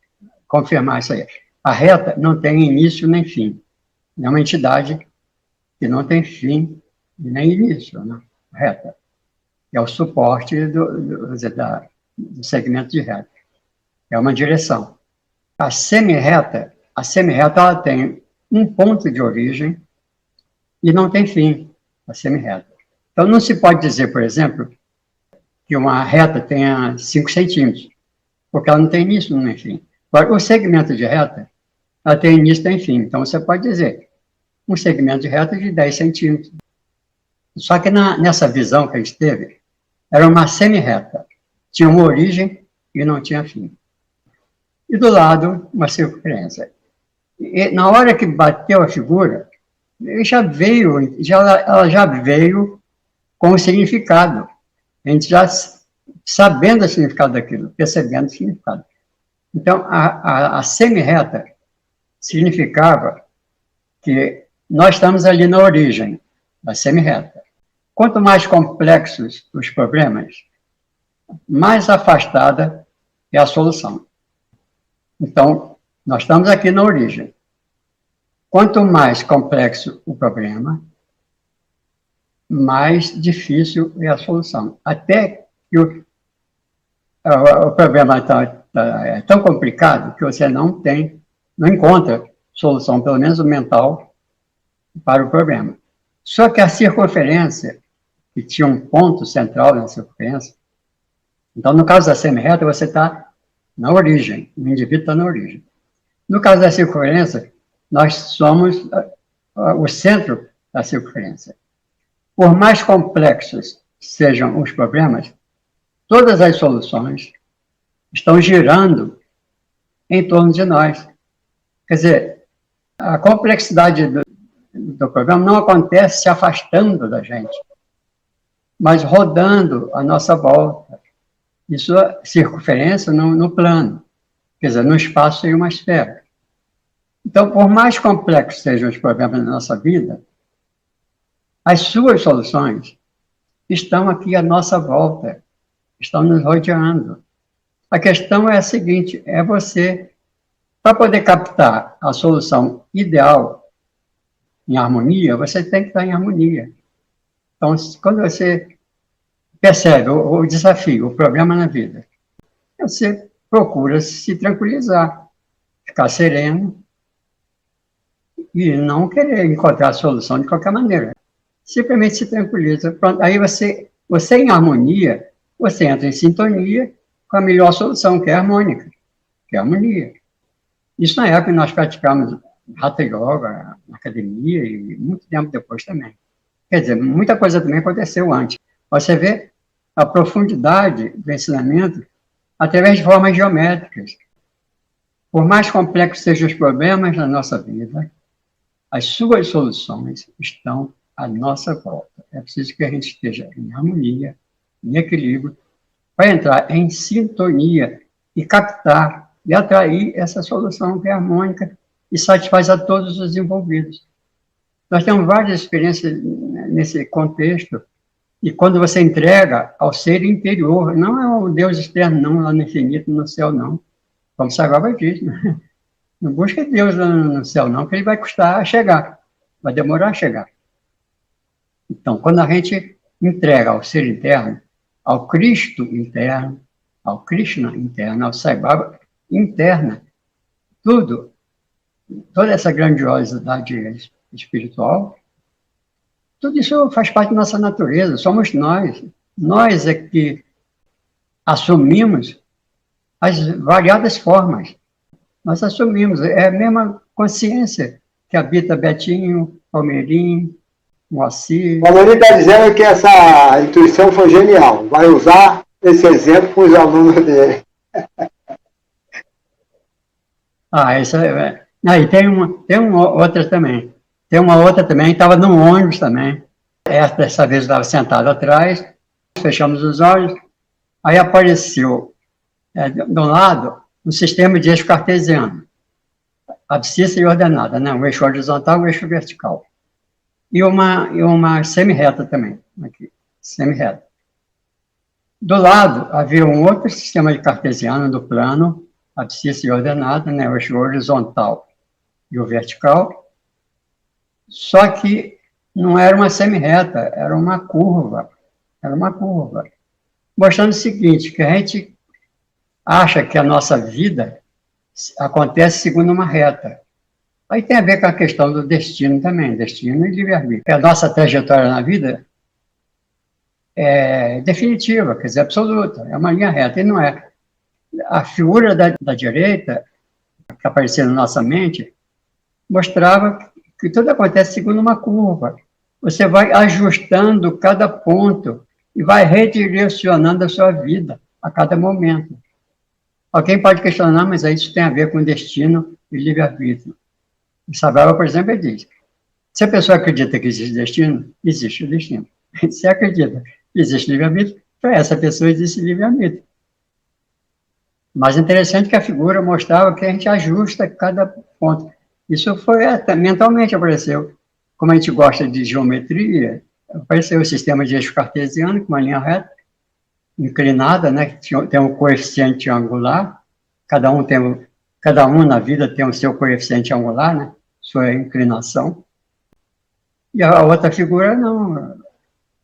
confirmar isso aí, a reta não tem início nem fim. É uma entidade que não tem fim e nem início, né? Reta. É o suporte do segmento de reta. É uma direção. A semi-reta ela tem um ponto de origem e não tem fim, a semi-reta. Então, não se pode dizer, por exemplo, que uma reta tenha 5 centímetros, porque ela não tem início nem fim. Agora, o segmento de reta, ela tem início e tem fim. Então, você pode dizer um segmento de reta de 10 centímetros. Só que nessa visão que a gente teve, era uma semi-reta. Tinha uma origem e não tinha fim. E do lado, uma circunferência. E na hora que bateu a figura, ela já veio com o significado. A gente já sabendo o significado daquilo, percebendo o significado. Então, a semi-reta significava que nós estamos ali na origem da semi-reta. Quanto mais complexos os problemas, mais afastada é a solução. Então, nós estamos aqui na origem. Quanto mais complexo o problema, mais difícil é a solução. Até que o problema é tão complicado que você não encontra solução, pelo menos mental, para o problema. Só que a circunferência, que tinha um ponto central na circunferência, então, no caso da semi-reta, você está na origem, o indivíduo está na origem. No caso da circunferência, nós somos o centro da circunferência. Por mais complexos sejam os problemas, todas as soluções estão girando em torno de nós. Quer dizer, a complexidade do problema não acontece se afastando da gente, mas rodando à nossa volta. Isso é circunferência no plano, quer dizer, no espaço em uma esfera. Então, por mais complexos sejam os problemas da nossa vida, as suas soluções estão aqui à nossa volta, estão nos rodeando. A questão é a seguinte, é você, para poder captar a solução ideal em harmonia, você tem que estar em harmonia. Então, quando você percebe o desafio, o problema na vida, você procura se tranquilizar, ficar sereno e não querer encontrar a solução de qualquer maneira. Simplesmente se tranquiliza. Pronto. Aí você em harmonia, você entra em sintonia com a melhor solução, que é a harmônica, que é a harmonia. Isso na época que nós praticamos Hatha Yoga na academia e muito tempo depois também. Quer dizer, muita coisa também aconteceu antes. Você vê a profundidade do ensinamento através de formas geométricas. Por mais complexos sejam os problemas na nossa vida, as suas soluções estão à nossa volta. É preciso que a gente esteja em harmonia em equilíbrio, para entrar em sintonia e captar e atrair essa solução que é harmônica e satisfaz a todos os envolvidos. Nós temos várias experiências nesse contexto, e quando você entrega ao ser interior, não é o Deus externo, não, lá no infinito, no céu, não. Como Sagrada diz, né? Não busca Deus lá no céu, não, que ele vai custar a chegar, vai demorar a chegar. Então, quando a gente entrega ao ser interno, ao Cristo interno, ao Krishna interno, ao Sai Baba interna, tudo, toda essa grandiosidade espiritual, tudo isso faz parte da nossa natureza, somos nós. Nós é que assumimos as variadas formas. Nós assumimos, é a mesma consciência que habita Betinho, Palmeirinho, Moacir. O Palmeirinho está dizendo que essa intuição foi genial. Vai usar esse exemplo com os alunos dele. Isso é. Aí tem uma outra também. Tem uma outra também, estava num ônibus também. Dessa vez eu estava sentado atrás, fechamos os olhos, aí apareceu, do lado, um sistema de eixo cartesiano, abscissa e ordenada, né? Um eixo horizontal e um eixo vertical. E uma semi-reta também, aqui, semi-reta. Do lado, havia um outro sistema de cartesiano do plano, abscissa e ordenada, né? O eixo horizontal e o vertical. Só que não era uma semi-reta, era uma curva. Mostrando o seguinte, que a gente acha que a nossa vida acontece segundo uma reta. Aí tem a ver com a questão do destino também, destino e livre-arbítrio. A nossa trajetória na vida é definitiva, quer dizer, absoluta, é uma linha reta, e não é. A figura da direita, que apareceu na nossa mente, mostrava que tudo acontece segundo uma curva. Você vai ajustando cada ponto e vai redirecionando a sua vida a cada momento. Alguém pode questionar, mas isso tem a ver com destino e livre-arbítrio. O Sababa, por exemplo, diz, se a pessoa acredita que existe destino, existe o destino. Se acredita que existe livre-arbítrio, para essa pessoa existe livre-arbítrio. Mas interessante que a figura mostrava que a gente ajusta cada ponto. Isso foi mentalmente apareceu. Como a gente gosta de geometria, apareceu o sistema de eixo cartesiano, com uma linha reta, inclinada, né, que tem um coeficiente angular, cada um na vida tem o seu coeficiente angular, né, sua inclinação. E a outra figura não,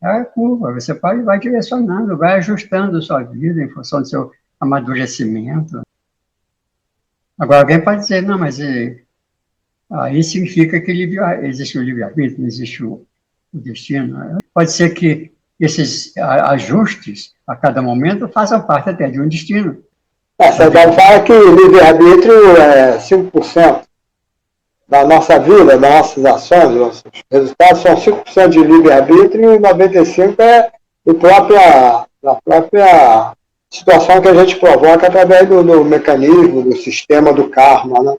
é a curva, você vai direcionando, vai ajustando a sua vida em função do seu amadurecimento. Agora alguém pode dizer, não, mas aí significa que existe o livre-arbítrio, não existe o destino. Pode ser que esses ajustes, a cada momento, façam parte até de um destino. Você fala que o livre-arbítrio é 5% da nossa vida, das nossas ações, nossos resultados são 5% de livre-arbítrio e 95% é da própria situação que a gente provoca através do mecanismo, do sistema do karma, né?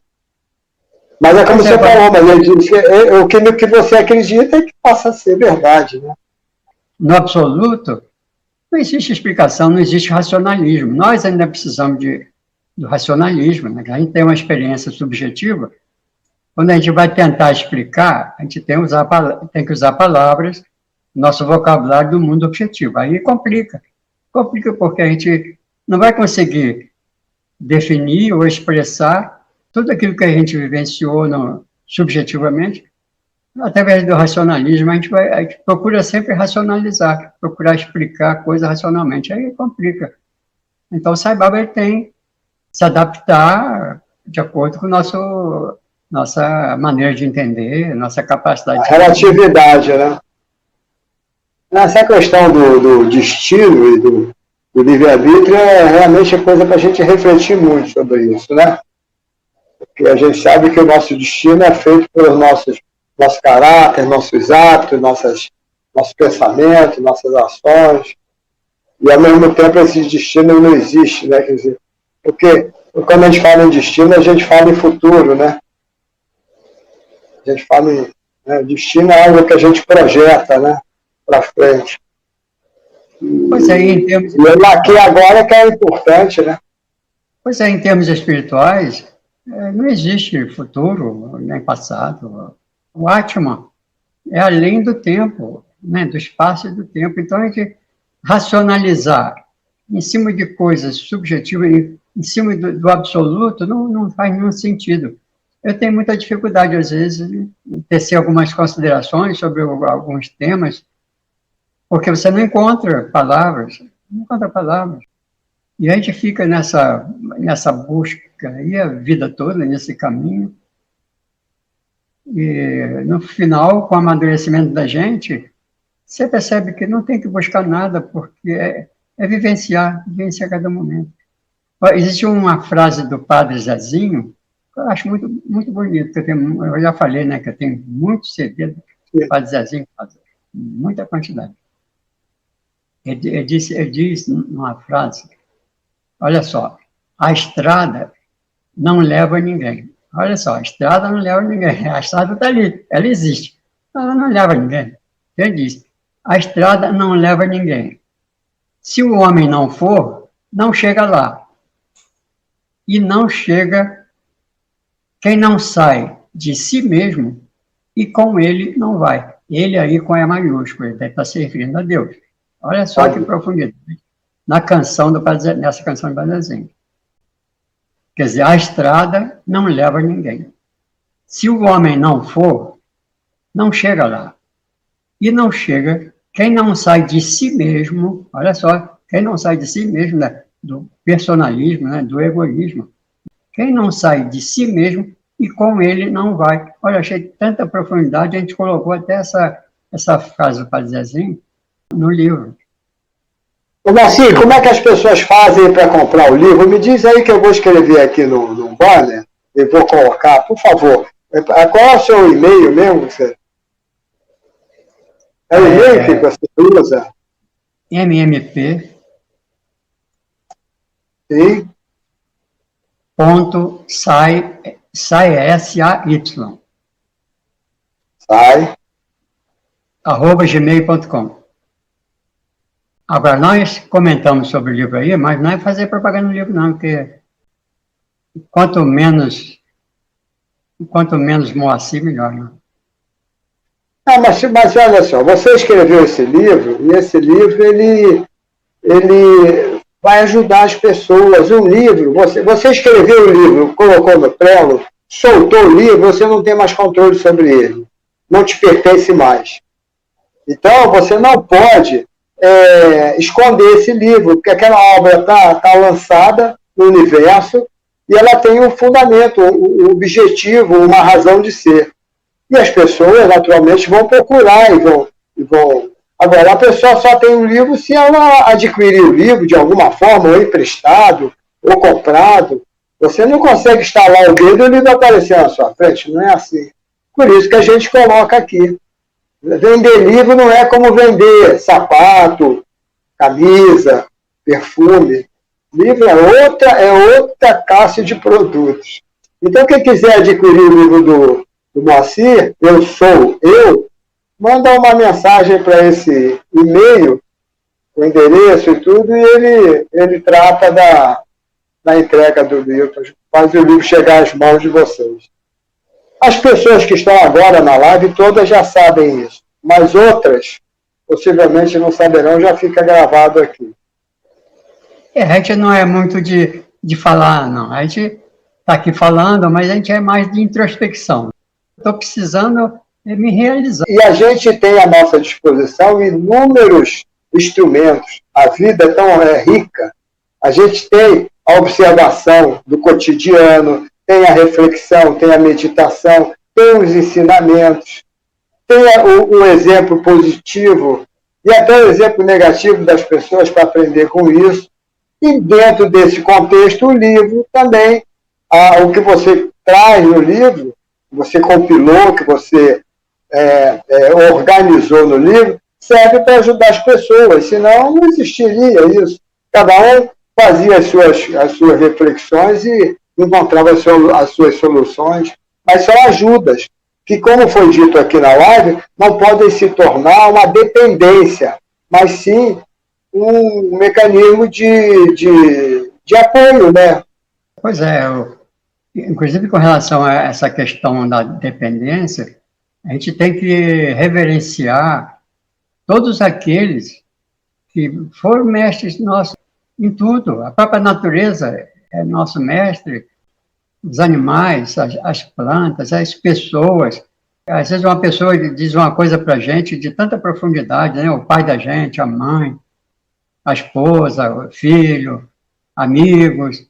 Mas é como você falou, mas ele diz que o que você acredita é que possa ser verdade, né? No absoluto, não existe explicação, não existe racionalismo. Nós ainda precisamos do racionalismo, né? A gente tem uma experiência subjetiva. Quando a gente vai tentar explicar, a gente tem que usar palavras, nosso vocabulário do mundo objetivo. Aí complica. Complica porque a gente não vai conseguir definir ou expressar tudo aquilo que a gente vivenciou subjetivamente. Através do racionalismo, a gente procura sempre racionalizar, procurar explicar a coisa racionalmente. Aí complica. Então, o Sai Baba tem que se adaptar de acordo com nossa maneira de entender, nossa capacidade a relatividade, né? Essa questão do destino e do livre-arbítrio é realmente coisa para a gente refletir muito sobre isso, né? Porque a gente sabe que o nosso destino é feito pelos nosso caráter, nossos atos, nossos pensamentos, nossas ações, e ao mesmo tempo esse destino não existe, né? Quer dizer, porque quando a gente fala em destino, a gente fala em futuro, né? A gente fala em destino é algo que a gente projeta, né? Para frente. Pois é, em termos... E aqui agora que é importante, né? Pois é, em termos espirituais, não existe futuro, nem passado. O Atman é além do tempo, né, do espaço e do tempo. Então, a gente racionalizar em cima de coisas subjetivas, em cima do absoluto, não faz nenhum sentido. Eu tenho muita dificuldade, às vezes, em tecer algumas considerações sobre alguns temas, porque você não encontra palavras, E a gente fica nessa busca aí a vida toda, nesse caminho. E, no final, com o amadurecimento da gente, você percebe que não tem que buscar nada, porque é vivenciar cada momento. Existe uma frase do Padre Zezinho, que eu acho muito, muito bonito, que eu já falei, né, que eu tenho muitos CD do Padre Zezinho, muita quantidade. Ele diz numa frase, olha só, a estrada não leva ninguém. Olha só, a estrada não leva ninguém. A estrada está ali, ela existe. Ela não leva ninguém. Ele diz, a estrada não leva ninguém. Se o homem não for, não chega lá. E não chega quem não sai de si mesmo e com ele não vai. Ele aí com E maiúsculo, ele deve estar servindo a Deus. Olha só que profundidade. Nessa canção do Padre Zezinho. Quer dizer, a estrada não leva ninguém. Se o homem não for, não chega lá. E não chega quem não sai de si mesmo, olha só, quem não sai de si mesmo, né, do personalismo, né, do egoísmo. Quem não sai de si mesmo e com ele não vai. Olha, achei tanta profundidade, a gente colocou até essa frase do Padre Zezinho no livro. Ô, Moacir, como é que as pessoas fazem para comprar o livro? Me diz aí que eu vou escrever aqui no banner e vou colocar, por favor. Qual é o seu e-mail mesmo? É o e-mail que você usa? MMP. Sim. Ponto sai S-A-Y. Sai. @gmail.com. Agora, nós comentamos sobre o livro aí, mas não é fazer propaganda no livro, não, porque quanto menos Moacir, melhor, não. Mas olha só, você escreveu esse livro, e esse livro, ele vai ajudar as pessoas. Um livro, você escreveu o livro, colocou no prelo, soltou o livro, você não tem mais controle sobre ele. Não te pertence mais. Então, você não pode esconder esse livro, porque aquela obra está lançada no universo e ela tem um fundamento, um objetivo, uma razão de ser. E as pessoas, naturalmente, vão procurar e vão... Agora, a pessoa só tem um livro se ela adquirir o livro de alguma forma, ou emprestado, ou comprado. Você não consegue estalar o dedo e o livro aparecer na sua frente, não é assim. Por isso que a gente coloca aqui. Vender livro não é como vender sapato, camisa, perfume. Livro é outra classe de produtos. Então, quem quiser adquirir o livro do Moacir, Eu Sou Eu, manda uma mensagem para esse e-mail, o endereço e tudo, e ele trata da entrega do livro, faz o livro chegar às mãos de vocês. As pessoas que estão agora na live, todas já sabem isso, mas outras possivelmente não saberão, já fica gravado aqui. A gente não é muito de falar, não. A gente está aqui falando, mas a gente é mais de introspecção. Estou precisando me realizar. E a gente tem à nossa disposição inúmeros instrumentos. A vida é tão rica. A gente tem a observação do cotidiano, tem a reflexão, tem a meditação, tem os ensinamentos, tem o exemplo positivo e até o exemplo negativo das pessoas para aprender com isso. E dentro desse contexto, o livro também, o que você traz no livro, que você compilou, que você organizou no livro, serve para ajudar as pessoas, senão não existiria isso. Cada um fazia as suas reflexões e encontrava as suas soluções, mas são ajudas, que, como foi dito aqui na live, não podem se tornar uma dependência, mas sim um mecanismo de apoio, né? Pois é, inclusive com relação a essa questão da dependência, a gente tem que reverenciar todos aqueles que foram mestres nossos em tudo. A própria natureza é nosso mestre, os animais, as plantas, as pessoas. Às vezes uma pessoa diz uma coisa para a gente de tanta profundidade, né? O pai da gente, a mãe, a esposa, o filho, amigos,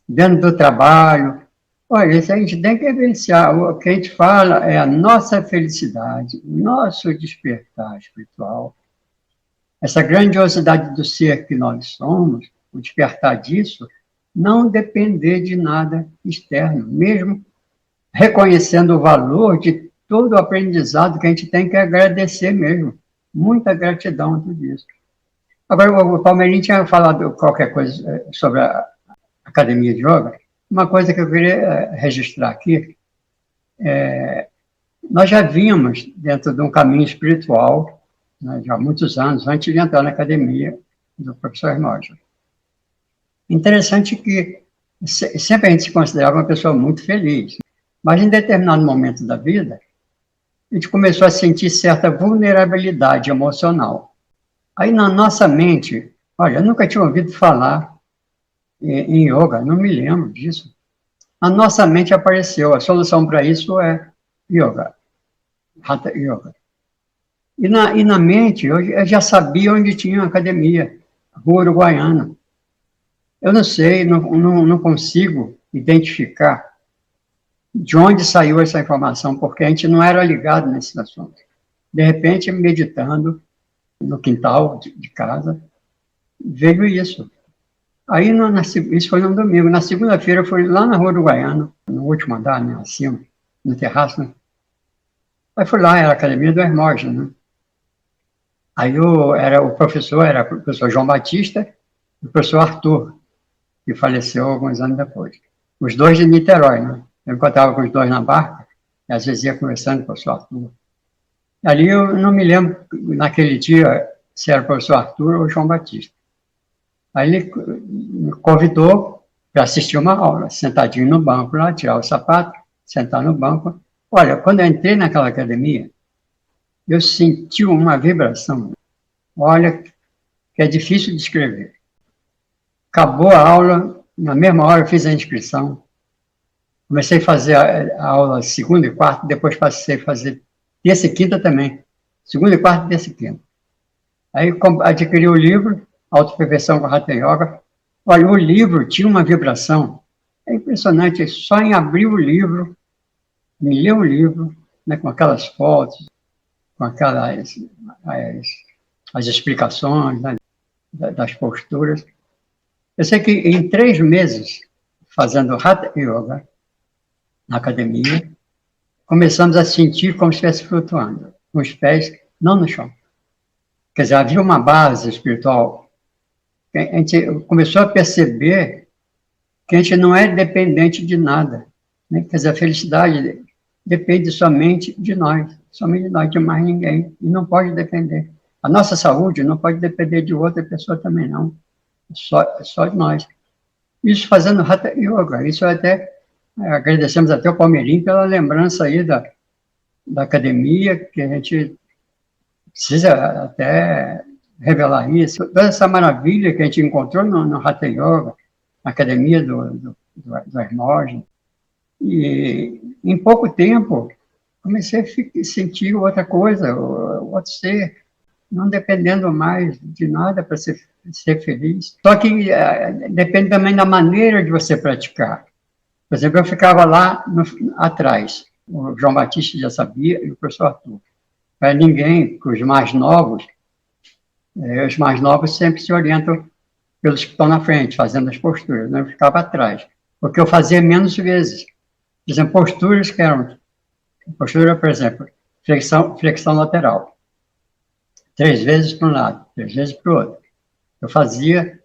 dentro do trabalho. Olha, isso a gente tem que evidenciar. O que a gente fala é a nossa felicidade, o nosso despertar espiritual, essa grandiosidade do ser que nós somos, o despertar disso, não depender de nada externo, mesmo reconhecendo o valor de todo o aprendizado que a gente tem que agradecer mesmo. Muita gratidão por isso. Agora, o Palmeirinho tinha falado qualquer coisa sobre a academia de yoga. Uma coisa que eu queria registrar aqui, nós já vínhamos dentro de um caminho espiritual, né, já há muitos anos, antes de entrar na academia do professor Hermógenes. Interessante que sempre a gente se considerava uma pessoa muito feliz, mas em determinado momento da vida, a gente começou a sentir certa vulnerabilidade emocional. Aí na nossa mente, olha, eu nunca tinha ouvido falar em yoga, não me lembro disso. Na nossa mente apareceu, a solução para isso é yoga, Hatha Yoga. E na mente, eu já sabia onde tinha a academia, a Rua Uruguaiana. Eu não sei, não consigo identificar de onde saiu essa informação, porque a gente não era ligado nesses assuntos. De repente, meditando no quintal de casa, veio isso. Aí, isso foi no domingo. Na segunda-feira, eu fui lá na Rua Uruguaiana, no último andar, né, acima, no terraço. Né? Aí fui lá, era a academia do Hermógenes, né? Aí o professor era o professor João Batista e o professor Arthur, que faleceu alguns anos depois. Os dois de Niterói, né? Eu encontrava com os dois na barca, e às vezes ia conversando com o professor Arthur. Ali eu não me lembro, naquele dia, se era o professor Arthur ou o João Batista. Aí ele me convidou para assistir uma aula, sentadinho no banco lá, tirar o sapato, sentar no banco. Olha, quando eu entrei naquela academia, eu senti uma vibração, olha, que é difícil de descrever. Acabou a aula, na mesma hora eu fiz a inscrição, comecei a fazer a aula segunda e quarta, depois passei a fazer terça e quinta também, segunda e quarta, terça e quinta. Aí adquiri o livro, Autoperfeição com Hatha Yoga. Olha, o livro tinha uma vibração, é impressionante, só em abrir o livro, me ler o livro, né, com aquelas fotos, com aquelas as explicações, né, das posturas. Eu sei que em 3 meses, fazendo Hatha Yoga na academia, começamos a sentir como se estivesse flutuando, com os pés não no chão. Quer dizer, havia uma base espiritual. A gente começou a perceber que a gente não é dependente de nada. Né? Quer dizer, a felicidade depende somente de nós, de mais ninguém, e não pode depender. A nossa saúde não pode depender de outra pessoa também, não. Só de nós. Isso fazendo Hatha Yoga, isso até, agradecemos até o Palmeirinho pela lembrança aí da academia, que a gente precisa até revelar isso. Toda essa maravilha que a gente encontrou no Hatha Yoga, na academia do Hermógenes. E em pouco tempo, comecei a sentir outra coisa, outro ser, não dependendo mais de nada para ser feliz. Só que depende também da maneira de você praticar. Por exemplo, eu ficava lá atrás, o João Batista já sabia e o professor Arthur. Para ninguém, os mais novos sempre se orientam pelos que estão na frente, fazendo as posturas, né? Eu ficava atrás, porque eu fazia menos vezes. Por exemplo, posturas que eram, postura, por exemplo, flexão lateral. 3 vezes para um lado, 3 vezes para o outro. Eu fazia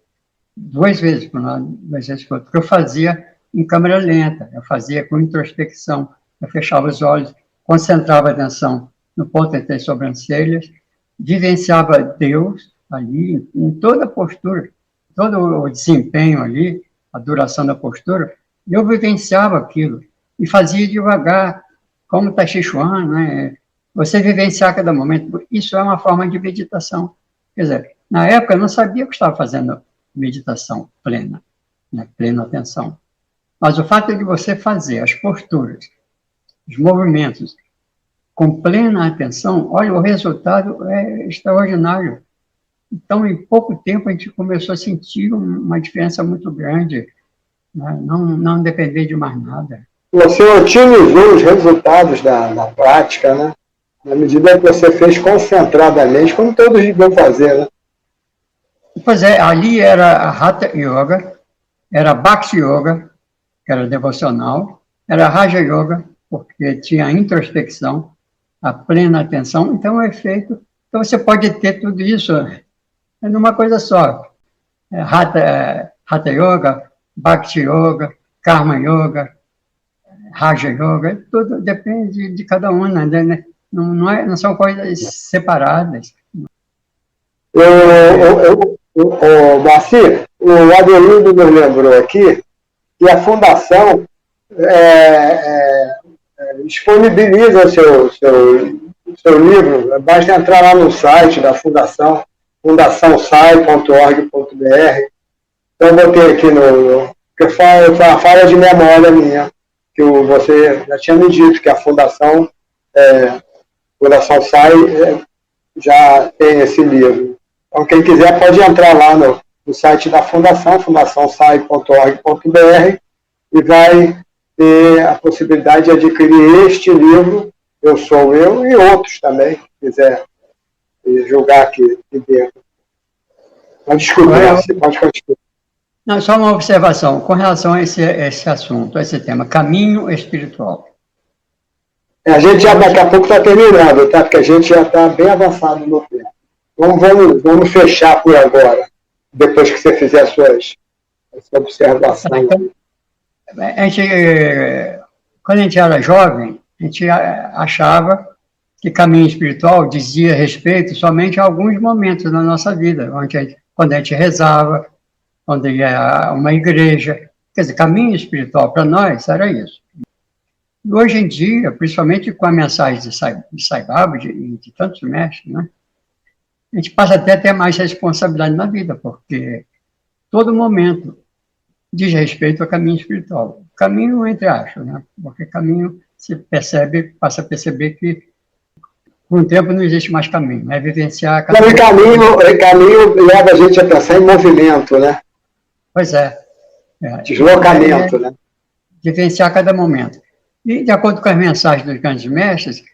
2 vezes para um lado, 2 vezes para o outro, porque eu fazia em câmera lenta, eu fazia com introspecção, eu fechava os olhos, concentrava a atenção no ponto entre as sobrancelhas, vivenciava Deus, ali, em toda a postura, todo o desempenho ali, a duração da postura, eu vivenciava aquilo e fazia devagar, como está Sichuan, né? Você vivenciar cada momento, isso é uma forma de meditação. Quer dizer, na época eu não sabia que estava fazendo meditação plena, né? Plena atenção. Mas o fato de você fazer as posturas, os movimentos, com plena atenção, olha, o resultado é extraordinário. Então, em pouco tempo, a gente começou a sentir uma diferença muito grande, né? Não depender de mais nada. Você otimizou os resultados da prática, né? Na medida que você fez concentradamente, como todos deviam fazer, né? Pois é, ali era a Hatha Yoga, era Bhakti Yoga, que era devocional, era Raja Yoga, porque tinha a introspecção, a plena atenção, então o efeito... Então você pode ter tudo isso numa coisa só. Hatha Yoga, Bhakti Yoga, Karma Yoga, Raja Yoga, tudo depende de cada um, né? Não são coisas separadas. Marci, o Adelino nos lembrou aqui que a Fundação disponibiliza o seu livro, basta entrar lá no site da Fundação, fundaçãosai.org.br. Então, eu botei aqui que foi uma falha de memória minha, que você já tinha me dito que a Fundação Sai já tem esse livro. Então, quem quiser pode entrar lá no site da Fundação, fundaçãosai.org.br, e vai ter a possibilidade de adquirir este livro, Eu Sou Eu, e outros também, se quiser julgar aqui dentro. Mas desculpa, você pode continuar. Não, só uma observação com relação a esse assunto, a esse tema, caminho espiritual. A gente já daqui a pouco está terminando, tá? Porque a gente já está bem avançado no tempo. Vamos fechar por agora, depois que você fizer a sua observação. Então, quando a gente era jovem, a gente achava que caminho espiritual dizia respeito somente a alguns momentos da nossa vida, quando a gente rezava, quando ia a uma igreja. Quer dizer, caminho espiritual para nós era isso. E hoje em dia, principalmente com a mensagem de Sai Baba e de tantos mestres, né, a gente passa até a ter mais responsabilidade na vida, porque todo momento diz respeito ao caminho espiritual. Caminho, entre aspas, né? Porque caminho se passa a perceber que com o tempo não existe mais caminho, é vivenciar... Caminho leva a gente a pensar em movimento, né? Pois é. Deslocamento, né? Vivenciar cada momento. E, de acordo com as mensagens dos grandes mestres,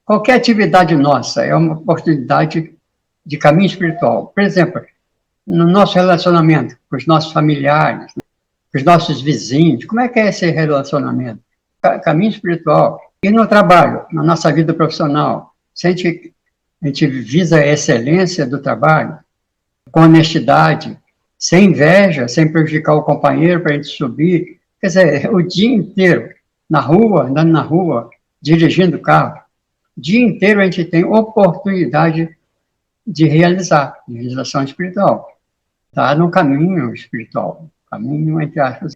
qualquer atividade nossa é uma oportunidade de caminho espiritual. Por exemplo, no nosso relacionamento com os nossos familiares, com os nossos vizinhos, como é que é esse relacionamento? Caminho espiritual. E no trabalho, na nossa vida profissional, se a gente visa a excelência do trabalho, com honestidade, sem inveja, sem prejudicar o companheiro para a gente subir, quer dizer, o dia inteiro, na rua, andando na rua, dirigindo o carro, o dia inteiro a gente tem oportunidade de realização espiritual. Está no caminho espiritual, caminho entre aspas.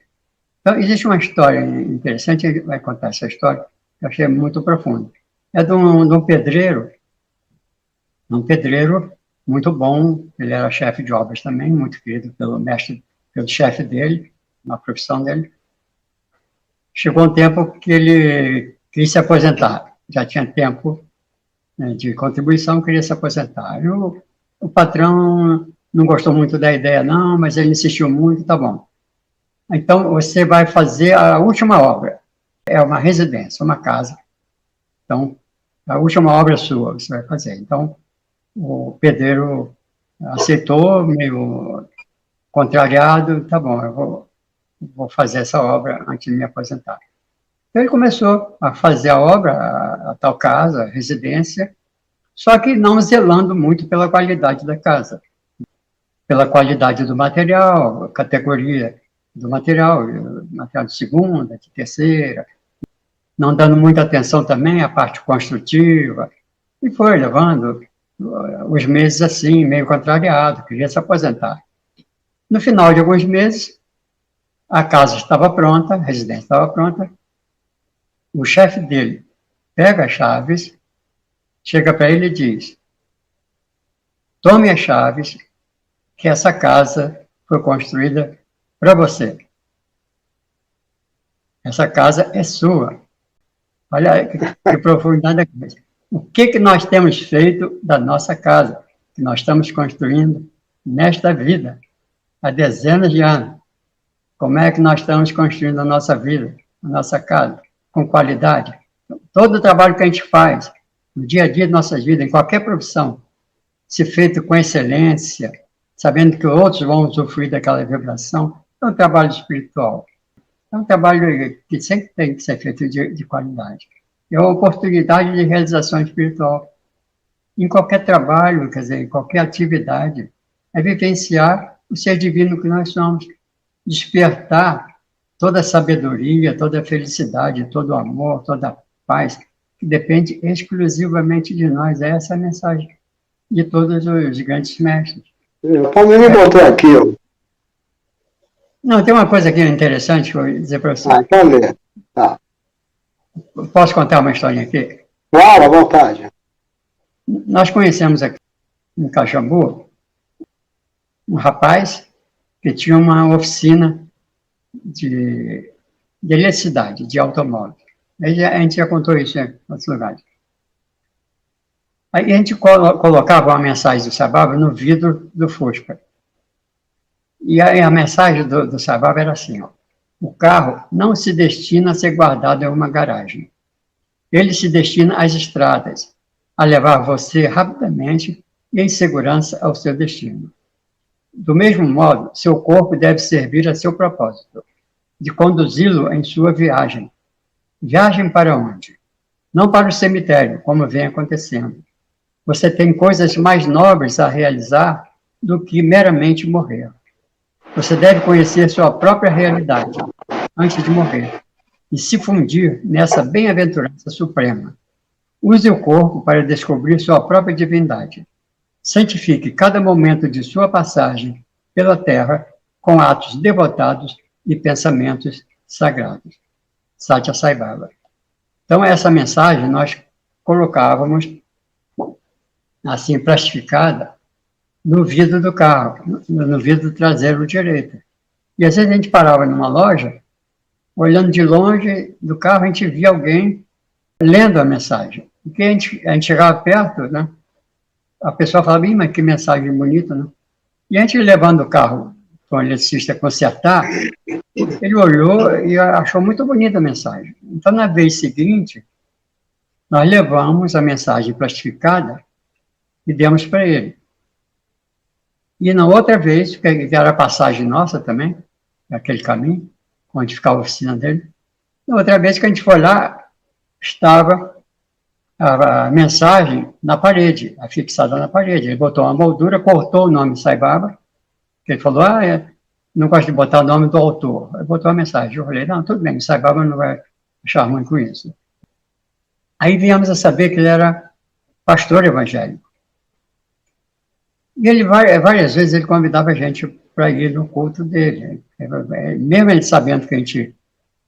Então, existe uma história interessante, a gente vai contar essa história, que eu achei muito profunda. É de um pedreiro muito bom, ele era chefe de obras também, muito querido pelo chefe dele, na profissão dele. Chegou um tempo que ele quis se aposentar, já tinha tempo, né, de contribuição, queria se aposentar. E o patrão não gostou muito da ideia, não, mas ele insistiu muito, tá bom. Então, você vai fazer a última obra. É uma residência, uma casa. Então, a última obra sua, você vai fazer. Então, o pedreiro aceitou, meio contrariado, tá bom, eu vou fazer essa obra antes de me aposentar. Então, ele começou a fazer a obra, a tal casa, a residência, só que não zelando muito pela qualidade da casa, pela qualidade do material, categoria do material de segunda, de terceira, não dando muita atenção também à parte construtiva, e foi levando os meses assim, meio contrariado, queria se aposentar. No final de alguns meses, a casa estava pronta, a residência estava pronta, o chefe dele pega as chaves, chega para ele e diz: tome as chaves, que essa casa foi construída para você. Essa casa é sua. Olha que profundidade da coisa. O que nós temos feito da nossa casa, que nós estamos construindo nesta vida, há dezenas de anos? Como é que nós estamos construindo a nossa vida, a nossa casa, com qualidade? Todo o trabalho que a gente faz, no dia a dia de nossas vidas, em qualquer profissão, se feito com excelência, sabendo que outros vão usufruir daquela vibração, é um trabalho espiritual. É um trabalho que sempre tem que ser feito de qualidade. É uma oportunidade de realização espiritual. Em qualquer trabalho, quer dizer, em qualquer atividade, é vivenciar o ser divino que nós somos. Despertar toda a sabedoria, toda a felicidade, todo o amor, toda a paz, que depende exclusivamente de nós. É essa a mensagem de todos os grandes mestres. O Palmeiras botou aqui, ó. Não, tem uma coisa aqui interessante que eu vou dizer para você. Então lê. Tá. Posso contar uma historinha aqui? Claro, à vontade. Nós conhecemos aqui em Caxambu um rapaz que tinha uma oficina de eletricidade, de automóvel. A gente já contou isso em outros lugares. Aí a gente colocava uma mensagem do Sababa no vidro do Fusca. E aí a mensagem do Sababa era assim, ó: o carro não se destina a ser guardado em uma garagem. Ele se destina às estradas, a levar você rapidamente e em segurança ao seu destino. Do mesmo modo, seu corpo deve servir a seu propósito, de conduzi-lo em sua viagem. Viagem para onde? Não para o cemitério, como vem acontecendo. Você tem coisas mais nobres a realizar do que meramente morrer. Você deve conhecer sua própria realidade antes de morrer e se fundir nessa bem-aventurança suprema. Use o corpo para descobrir sua própria divindade. Santifique cada momento de sua passagem pela Terra com atos devotados e pensamentos sagrados. Satya Sai Baba. Então, essa mensagem nós colocávamos assim, plastificada no vidro do carro, no vidro traseiro direito. E às vezes a gente parava numa loja, olhando de longe do carro, a gente via alguém lendo a mensagem. Porque a gente chegava perto, né? A pessoa falava: mas que mensagem bonita, né? E a gente levando o carro para o eletricista consertar, ele olhou e achou muito bonita a mensagem. Então, na vez seguinte, nós levamos a mensagem plastificada e demos para ele. E na outra vez, que era a passagem nossa também, aquele caminho, onde ficava a oficina dele, na outra vez que a gente foi lá, estava a mensagem na parede, afixada na parede. Ele botou uma moldura, cortou o nome Sai Baba, que ele falou: não gosto de botar o nome do autor. Ele botou a mensagem. Eu falei: não, tudo bem, Sai Baba não vai achar ruim com isso. Aí viemos a saber que ele era pastor evangélico. E ele, várias vezes, ele convidava a gente para ir no culto dele. Mesmo ele sabendo que a gente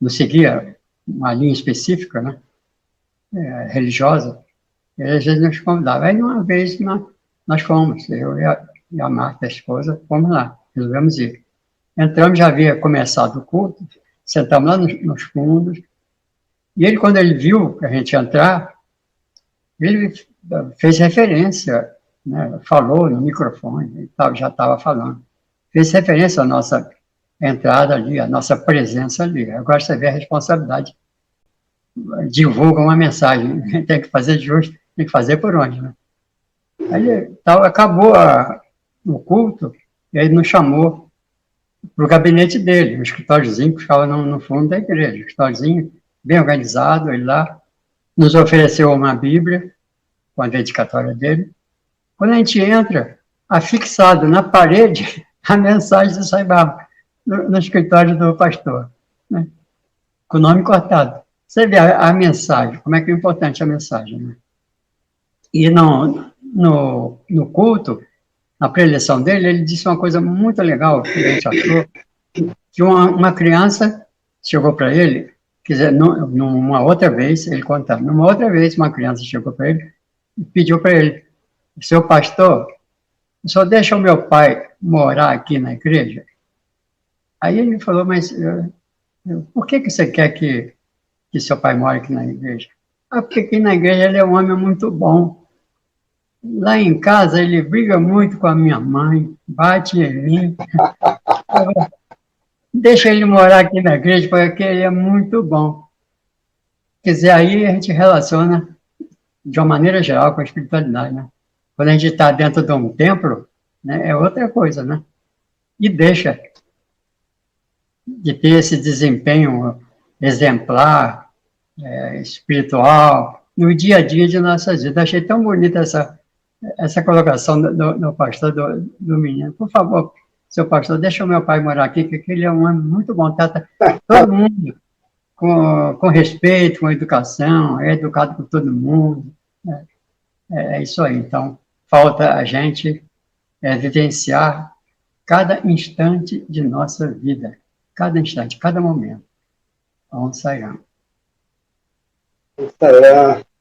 não seguia uma linha específica, né, religiosa, ele às vezes nos convidava. Aí, uma vez, nós fomos, eu e a Marta, a esposa, fomos lá, resolvemos ir. Entramos, já havia começado o culto, sentamos lá nos fundos, e ele, quando ele viu que a gente ia entrar, ele fez referência, né, falou no microfone, já estava falando, fez referência à nossa entrada ali, à nossa presença ali. Agora você vê a responsabilidade. Divulga uma mensagem, tem que fazer justo, tem que fazer por onde, né? Aí acabou o culto, e aí nos chamou para o gabinete dele, um escritóriozinho que ficava no fundo da igreja, um escritóriozinho bem organizado. Ele lá nos ofereceu uma Bíblia com a dedicatória dele. Quando a gente entra, afixado na parede, a mensagem do Sai Baba, no escritório do pastor, né? Com o nome cortado. Você vê a mensagem, como é que é importante a mensagem, né? E no culto, na preleção dele, ele disse uma coisa muito legal que a gente achou, que uma criança chegou para ele, quer dizer, numa outra vez, ele contava, numa outra vez uma criança chegou para ele e pediu para ele, seu pastor, só deixa o meu pai morar aqui na igreja? Aí ele falou, mas por que você quer que seu pai more aqui na igreja? Ah, porque aqui na igreja ele é um homem muito bom. Lá em casa ele briga muito com a minha mãe, bate em mim. Deixa ele morar aqui na igreja, porque ele é muito bom. Quer dizer, aí a gente relaciona de uma maneira geral com a espiritualidade, né? Quando a gente está dentro de um templo, né, é outra coisa, né? E deixa de ter esse desempenho exemplar, espiritual, no dia a dia de nossas vidas. Achei tão bonita essa colocação do pastor, do menino. Por favor, seu pastor, deixa o meu pai morar aqui, que ele é um homem muito bom, trata todo mundo com respeito, com educação, é educado com todo mundo. É isso aí. Então, falta a gente vivenciar cada instante de nossa vida. Cada instante, cada momento. Vamos sair.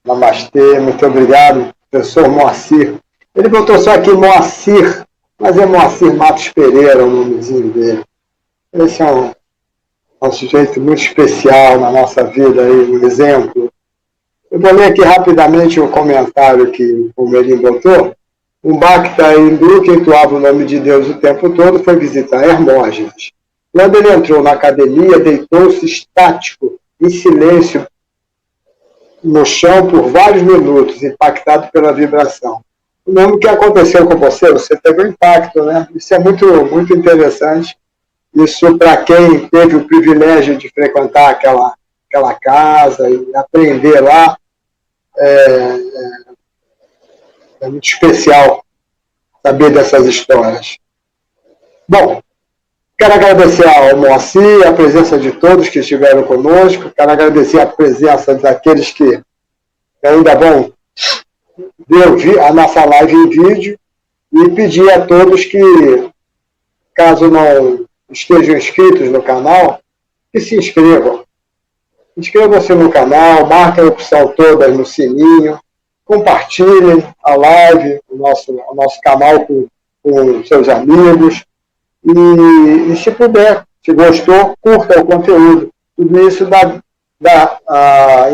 Namastê, muito obrigado, professor Moacir. Ele botou só aqui Moacir, mas é Moacir Matos Pereira, o nomezinho dele. Esse é um sujeito muito especial na nossa vida, aí, um exemplo. Eu vou ler aqui rapidamente o comentário que o Melim botou. Um Bhakta hindu que entoava o nome de Deus o tempo todo foi visitar Hermógenes. Quando ele entrou na academia, deitou-se estático, em silêncio, no chão por vários minutos, impactado pela vibração. O mesmo que aconteceu com você teve um impacto, né? Isso é muito, muito interessante. Isso, para quem teve o privilégio de frequentar aquela casa e aprender lá, é muito especial saber dessas histórias. Bom, quero agradecer ao Moacir, a presença de todos que estiveram conosco, quero agradecer a presença daqueles que ainda vão ver a nossa live em vídeo e pedir a todos que, caso não estejam inscritos no canal, que se inscrevam. Inscrevam-se no canal, marquem a opção todas no sininho, compartilhem a live, o nosso canal com seus amigos. E se puder, se gostou, curta o conteúdo. Tudo isso dá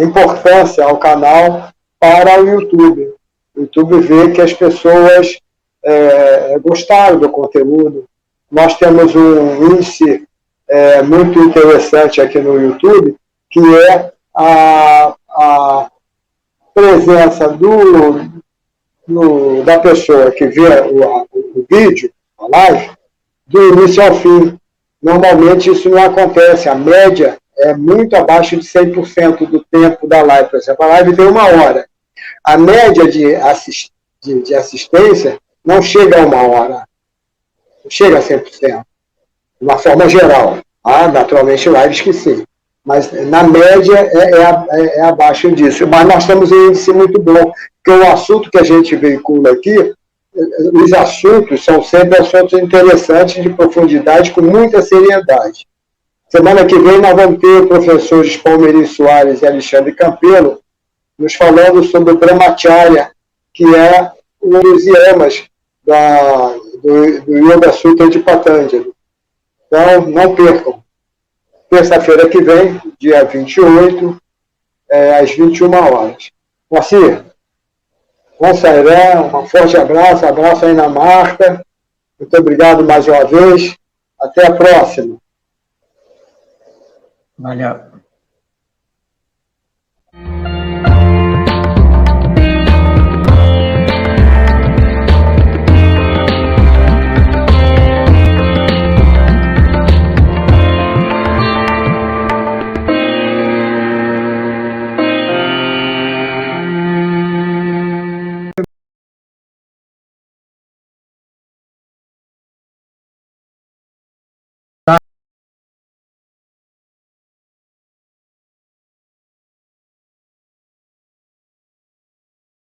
importância ao canal para o YouTube. O YouTube vê que as pessoas gostaram do conteúdo. Nós temos um índice muito interessante aqui no YouTube, que é a presença da pessoa que vê o vídeo, a live, do início ao fim. Normalmente isso não acontece. A média é muito abaixo de 100% do tempo da live. Por exemplo, a live tem 1 hora. A média de assistência não chega a 1 hora. Não chega a 100%. De uma forma geral. Há, naturalmente, lives que sim. Mas, na média, é abaixo disso. Mas nós temos um índice muito bom. Porque o assunto que a gente veicula aqui, os assuntos são sempre assuntos interessantes, de profundidade, com muita seriedade. Semana que vem nós vamos ter professores Palmeirim Soares e Alexandre Campelo nos falando sobre o Brahmacharya, que é um dos yamas do Yoga Sutra de Patanjali. Então, não percam. Terça-feira que vem, dia 28, às 21 horas. Moacir, bom sairão, um forte abraço aí na Marta. Muito obrigado mais uma vez. Até a próxima. Valeu.